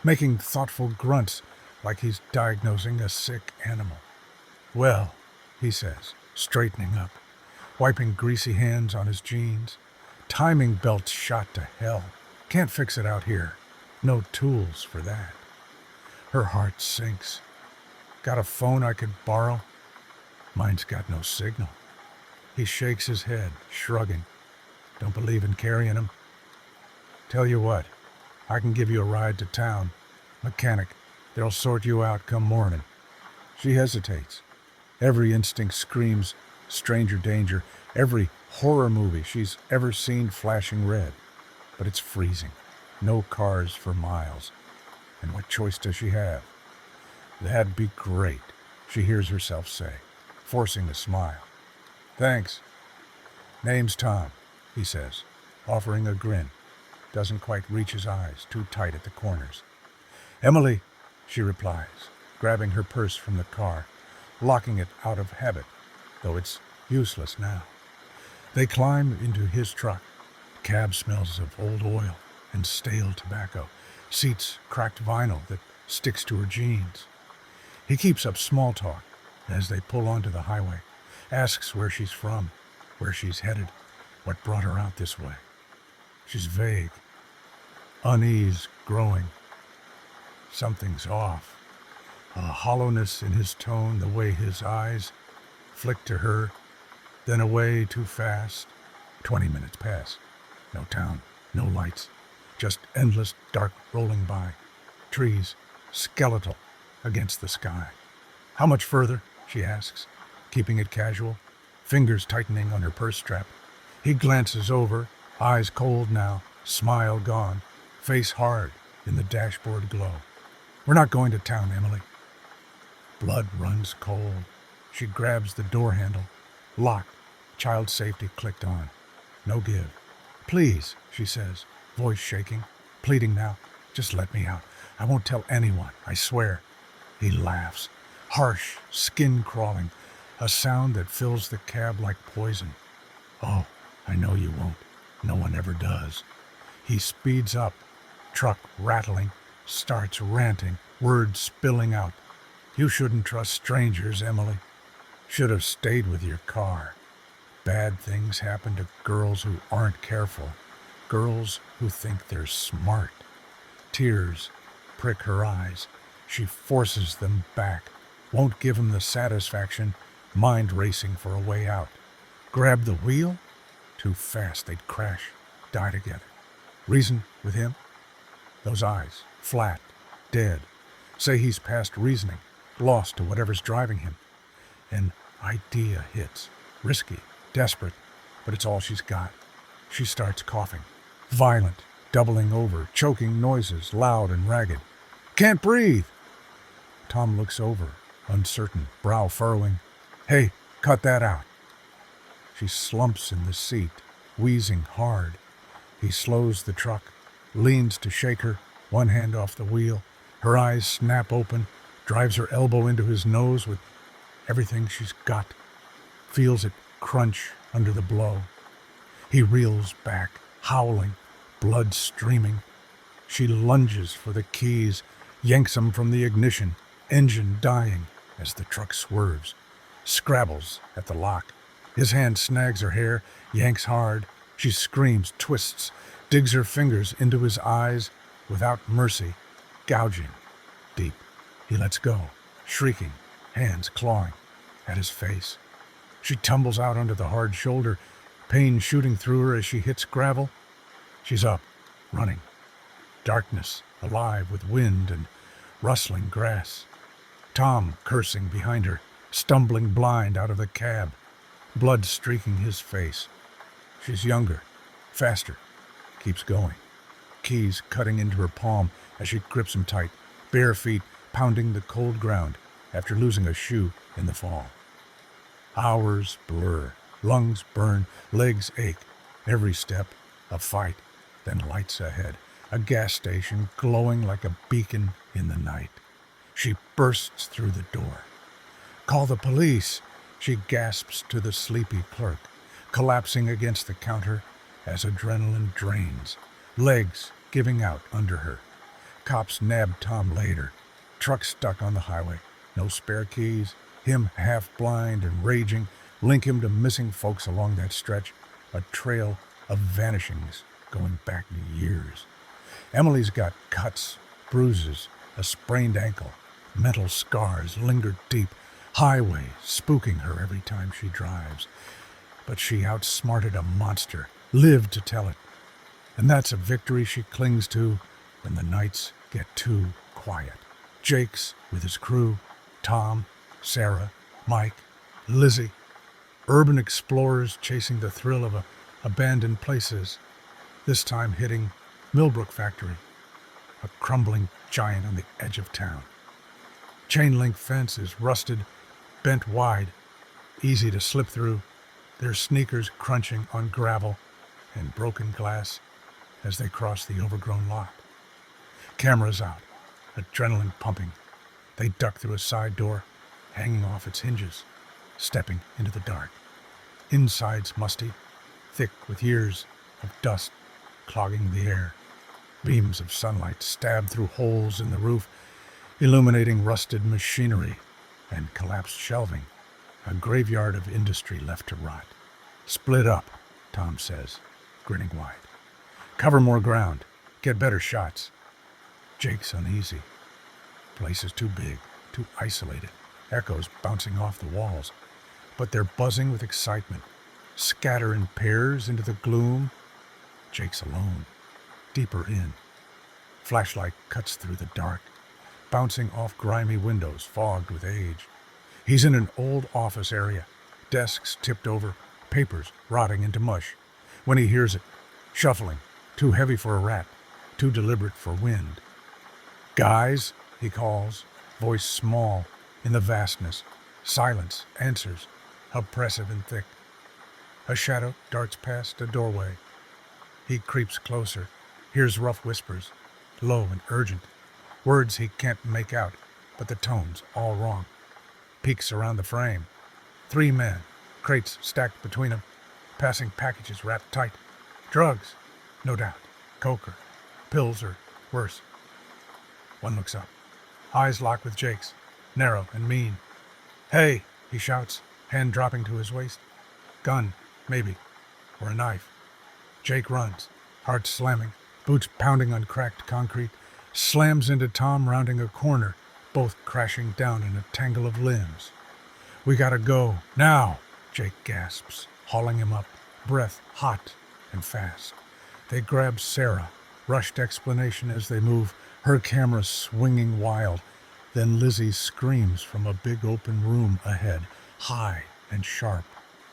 making thoughtful grunts like he's diagnosing a sick animal. "Well," he says, straightening up, wiping greasy hands on his jeans. "Timing belt's shot to hell. Can't fix it out here. No tools for that." Her heart sinks. "Got a phone I could borrow?" "Mine's got no signal." He shakes his head, shrugging. "Don't believe in carrying 'em?" "Tell you what, I can give you a ride to town. Mechanic. They'll sort you out come morning." She hesitates. Every instinct screams stranger danger, every horror movie she's ever seen flashing red. But it's freezing. No cars for miles. And what choice does she have? "That'd be great," she hears herself say, forcing a smile. "Thanks." "Name's Tom," he says, offering a grin. Doesn't quite reach his eyes, too tight at the corners. "Emily," she replies, grabbing her purse from the car, locking it out of habit, though it's useless now. They climb into his truck. Cab smells of old oil and stale tobacco, seats cracked vinyl that sticks to her jeans. He keeps up small talk as they pull onto the highway, asks where she's from, where she's headed, what brought her out this way. She's vague. Unease growing. Something's off. A hollowness in his tone, the way his eyes flick to her, then away too fast. 20 minutes pass. No town, no lights, just endless dark rolling by. Trees, skeletal against the sky. "How much further?" she asks, keeping it casual, fingers tightening on her purse strap. He glances over, eyes cold now, smile gone, face hard in the dashboard glow. "We're not going to town, Emily." Blood runs cold. She grabs the door handle. Locked. Child safety clicked on. No give. "Please," she says, voice shaking, pleading now. "Just let me out. I won't tell anyone, I swear." He laughs. Harsh, skin crawling, a sound that fills the cab like poison. "Oh, I know you won't. No one ever does." He speeds up, truck rattling, starts ranting, words spilling out. "You shouldn't trust strangers, Emily. Should have stayed with your car. Bad things happen to girls who aren't careful, girls who think they're smart." Tears prick her eyes. She forces them back, won't give him the satisfaction, mind racing for a way out. Grab the wheel? Too fast, they'd crash, die together. Reason with him? Those eyes, flat, dead, say he's past reasoning, lost to whatever's driving him. An idea hits, risky, desperate, but it's all she's got. She starts coughing, violent, doubling over, choking noises, loud and ragged. "Can't breathe!" Tom looks over, uncertain, brow furrowing. "Hey, cut that out." She slumps in the seat, wheezing hard. He slows the truck, leans to shake her, one hand off the wheel. Her eyes snap open, drives her elbow into his nose with everything she's got. Feels it crunch under the blow. He reels back, howling, blood streaming. She lunges for the keys, yanks them from the ignition, engine dying as the truck swerves, scrabbles at the lock. His hand snags her hair, yanks hard. She screams, twists, digs her fingers into his eyes without mercy, gouging deep. He lets go, shrieking, hands clawing at his face. She tumbles out onto the hard shoulder, pain shooting through her as she hits gravel. She's up, running. Darkness, alive with wind and rustling grass. Tom cursing behind her, stumbling blind out of the cab, blood streaking his face. She's younger, faster, keeps going. Keys cutting into her palm as she grips him tight, bare feet pounding the cold ground after losing a shoe in the fall. Hours blur, lungs burn, legs ache. Every step, a fight, then lights ahead, a gas station glowing like a beacon in the night. She bursts through the door. "Call the police!" She gasps to the sleepy clerk, collapsing against the counter as adrenaline drains, legs giving out under her. Cops nab Tom later. Truck stuck on the highway, no spare keys, him half blind and raging, link him to missing folks along that stretch, a trail of vanishings going back years. Emily's got cuts, bruises, a sprained ankle, mental scars linger deep, highway spooking her every time she drives. But she outsmarted a monster, lived to tell it. And that's a victory she clings to when the nights get too quiet. Jake's with his crew, Tom, Sarah, Mike, Lizzie. Urban explorers chasing the thrill of abandoned places, this time hitting Millbrook Factory, a crumbling giant on the edge of town. Chain link fence is rusted, bent wide, easy to slip through, their sneakers crunching on gravel and broken glass as they cross the overgrown lot. Cameras out, adrenaline pumping. They duck through a side door, hanging off its hinges, stepping into the dark. Insides musty, thick with years of dust clogging the air. Beams of sunlight stab through holes in the roof, illuminating rusted machinery and collapsed shelving. A graveyard of industry left to rot. "Split up," Tom says, grinning wide. "Cover more ground. Get better shots." Jake's uneasy. Place is too big, too isolated. Echoes bouncing off the walls. But they're buzzing with excitement. Scatter in pairs into the gloom. Jake's alone, deeper in. Flashlight cuts through the dark, bouncing off grimy windows fogged with age. He's in an old office area, desks tipped over, papers rotting into mush. When he hears it, shuffling, too heavy for a rat, too deliberate for wind. "Guys," he calls, voice small in the vastness. Silence answers, oppressive and thick. A shadow darts past a doorway. He creeps closer, hears rough whispers, low and urgent. Words he can't make out, but the tone's all wrong. Peeks around the frame. 3 men, crates stacked between them, passing packages wrapped tight. Drugs, no doubt. Coke or pills or worse. One looks up. Eyes lock with Jake's, narrow and mean. "Hey," he shouts, hand dropping to his waist. Gun, maybe, or a knife. Jake runs, heart slamming, boots pounding on cracked concrete, slams into Tom rounding a corner, both crashing down in a tangle of limbs. "We gotta go, now," Jake gasps, hauling him up, breath hot and fast. They grab Sarah, rushed explanation as they move, her camera swinging wild. Then Lizzie screams from a big open room ahead, high and sharp.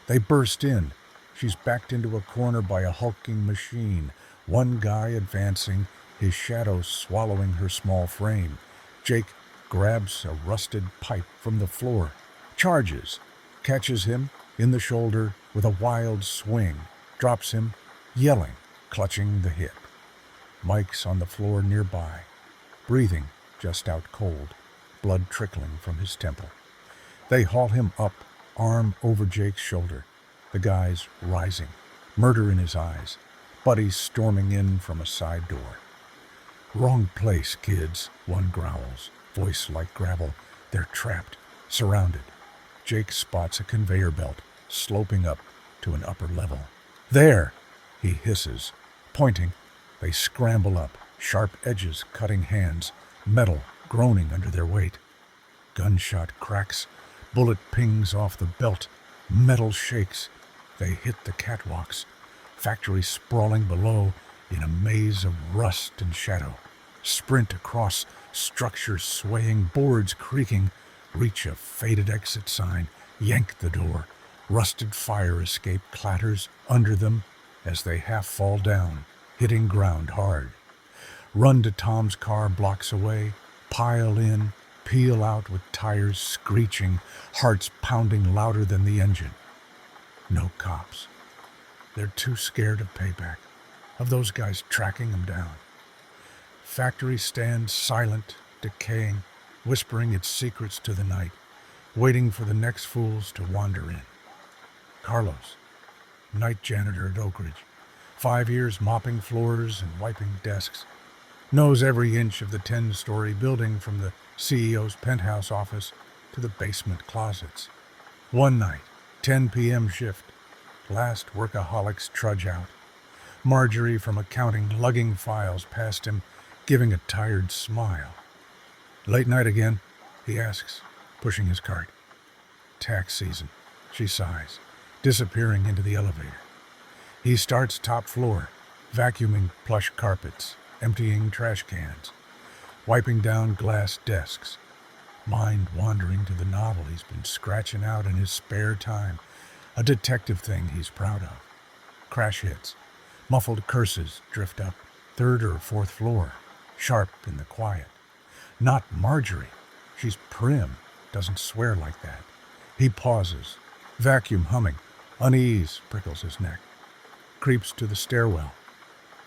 They burst in. She's backed into a corner by a hulking machine, one guy advancing, his shadow swallowing her small frame. Jake grabs a rusted pipe from the floor, charges, catches him in the shoulder with a wild swing, drops him, yelling, clutching the hip. Mike's on the floor nearby, breathing just out cold, blood trickling from his temple. They haul him up, arm over Jake's shoulder. The guy's rising, murder in his eyes. Buddy's storming in from a side door. "Wrong place, kids," one growls, voice like gravel. They're trapped, surrounded. Jake spots a conveyor belt, sloping up to an upper level. "There!" he hisses, pointing. They scramble up, sharp edges cutting hands, metal groaning under their weight. Gunshot cracks, bullet pings off the belt, metal shakes. They hit the catwalks, factory sprawling below in a maze of rust and shadow. Sprint across structures swaying, boards creaking, reach a faded exit sign, yank the door. Rusted fire escape clatters under them as they half fall down, hitting ground hard. Run to Tom's car blocks away, pile in, peel out with tires screeching, hearts pounding louder than the engine. No cops. They're too scared of payback, of those guys tracking them down. Factory stands silent, decaying, whispering its secrets to the night, waiting for the next fools to wander in. Carlos, night janitor at Oak Ridge, 5 years mopping floors and wiping desks, knows every inch of the 10-story building from the CEO's penthouse office to the basement closets. One night, 10 p.m. shift, last workaholics trudge out. Marjorie from accounting lugging files past him, giving a tired smile. Late night again, he asks, pushing his cart. Tax season, she sighs, disappearing into the elevator. He starts top floor, vacuuming plush carpets, emptying trash cans, wiping down glass desks, mind wandering to the novel he's been scratching out in his spare time, a detective thing he's proud of. Crash hits, muffled curses drift up, 3rd or 4th floor, sharp in the quiet. Not Marjorie. She's prim, doesn't swear like that. He pauses, vacuum humming, unease prickles his neck. Creeps to the stairwell.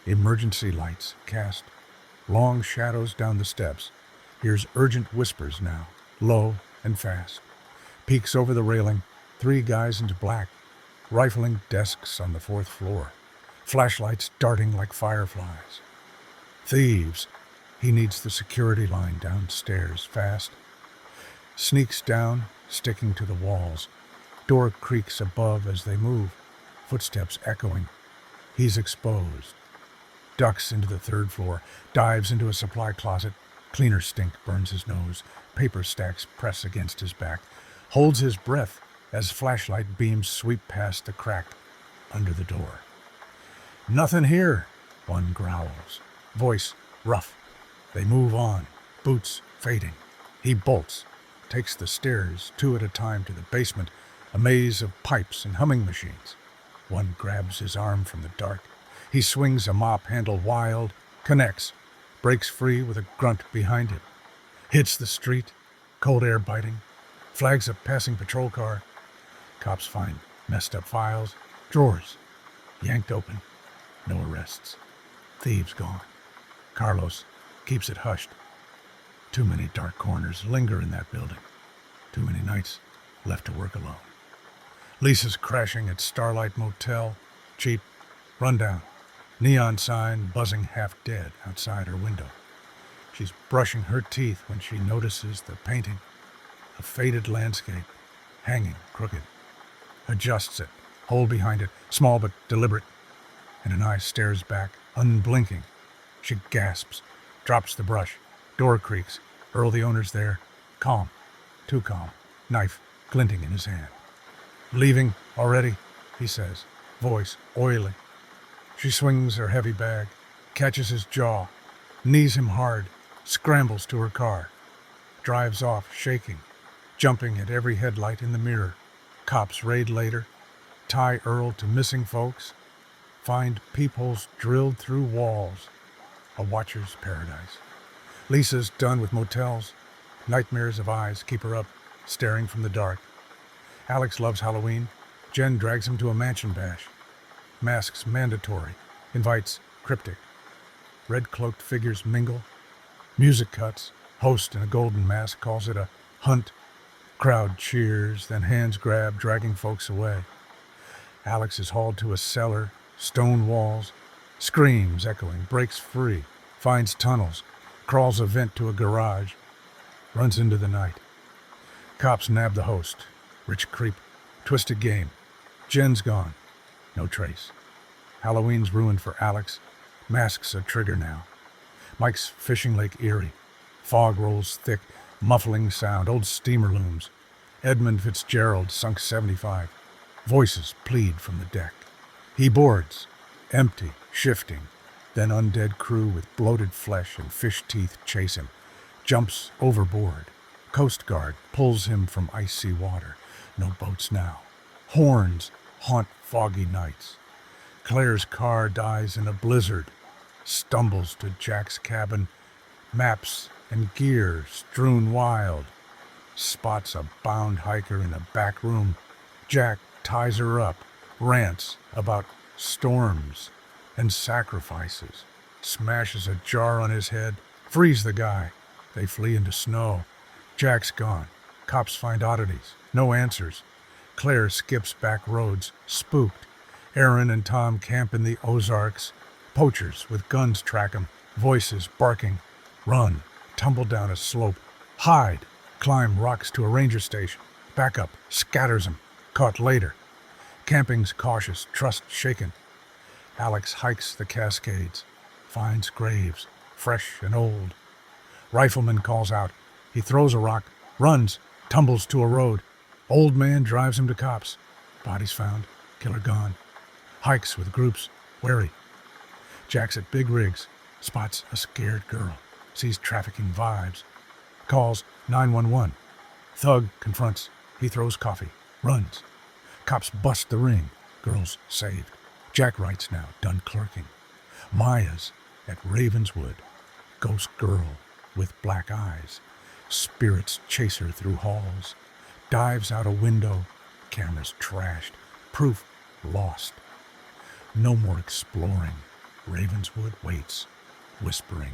Emergency lights cast long shadows down the steps. Hears urgent whispers now, low and fast. Peeks over the railing, 3 guys in black, rifling desks on the 4th floor. Flashlights darting like fireflies. Thieves. He needs the security line downstairs fast. Sneaks down, sticking to the walls. Door creaks above as they move, footsteps echoing. He's exposed. Ducks into the 3rd floor, dives into a supply closet. Cleaner stink burns his nose. Paper stacks press against his back. Holds his breath as flashlight beams sweep past the crack under the door. Nothing here, one growls. Voice rough. They move on, boots fading. He bolts, takes the stairs 2 at a time to the basement, a maze of pipes and humming machines. One grabs his arm from the dark. He swings a mop handle wild, connects, breaks free with a grunt behind him. Hits the street, cold air biting, flags a passing patrol car. Cops find messed up files, drawers, yanked open, no arrests. Thieves gone. Carlos keeps it hushed. Too many dark corners linger in that building. Too many nights left to work alone. Lisa's crashing at Starlight Motel, cheap, rundown, neon sign buzzing half dead outside her window. She's brushing her teeth when she notices the painting, a faded landscape, hanging crooked. Adjusts it, hole behind it, small but deliberate, and an eye stares back, unblinking. She gasps, drops the brush, door creaks. Earl, the owner's there, calm, too calm, knife glinting in his hand. Leaving already, he says, voice oily. She swings her heavy bag, catches his jaw, knees him hard, scrambles to her car, drives off shaking, jumping at every headlight in the mirror. Cops raid later, tie Earl to missing folks, find peepholes drilled through walls. A watcher's paradise. Lisa's done with motels. Nightmares of eyes keep her up, staring from the dark. Alex loves Halloween. Jen drags him to a mansion bash. Masks mandatory. Invites cryptic. Red-cloaked figures mingle. Music cuts. Host in a golden mask calls it a hunt. Crowd cheers, then hands grab, dragging folks away. Alex is hauled to a cellar, stone walls, screams echoing, breaks free, finds tunnels, crawls a vent to a garage, runs into the night. Cops nab the host, rich creep, twisted game. Jen's gone, no trace. Halloween's ruined for Alex, masks a trigger now. Mike's fishing lake eerie, fog rolls thick, muffling sound, old steamer looms. Edmund Fitzgerald sunk 75. Voices plead from the deck. He boards, empty, shifting. Then undead crew with bloated flesh and fish teeth chase him. Jumps overboard. Coast Guard pulls him from icy water. No boats now. Horns haunt foggy nights. Claire's car dies in a blizzard. Stumbles to Jack's cabin. Maps and gear strewn wild. Spots a bound hiker in a back room. Jack ties her up. Rants about storms and sacrifices. Smashes a jar on his head. Frees the guy. They flee into snow. Jack's gone. Cops find oddities. No answers. Claire skips back roads, spooked. Aaron and Tom camp in the Ozarks. Poachers with guns track 'em. Voices barking. Run. Tumble down a slope. Hide. Climb rocks to a ranger station. Back up. Scatters 'em. Caught later. Camping's cautious. Trust shaken. Alex hikes the Cascades. Finds graves. Fresh and old. Rifleman calls out. He throws a rock. Runs. Tumbles to a road. Old man drives him to cops. Bodies found. Killer gone. Hikes with groups. Wary. Jack's at Big Rigs. Spots a scared girl. Sees trafficking vibes. Calls 911. Thug confronts. He throws coffee. Runs. Cops bust the ring. Girl's saved. Jack writes now, done clerking. Maya's at Ravenswood. Ghost girl with black eyes. Spirits chase her through halls. Dives out a window. Cameras trashed. Proof lost. No more exploring. Ravenswood waits, whispering.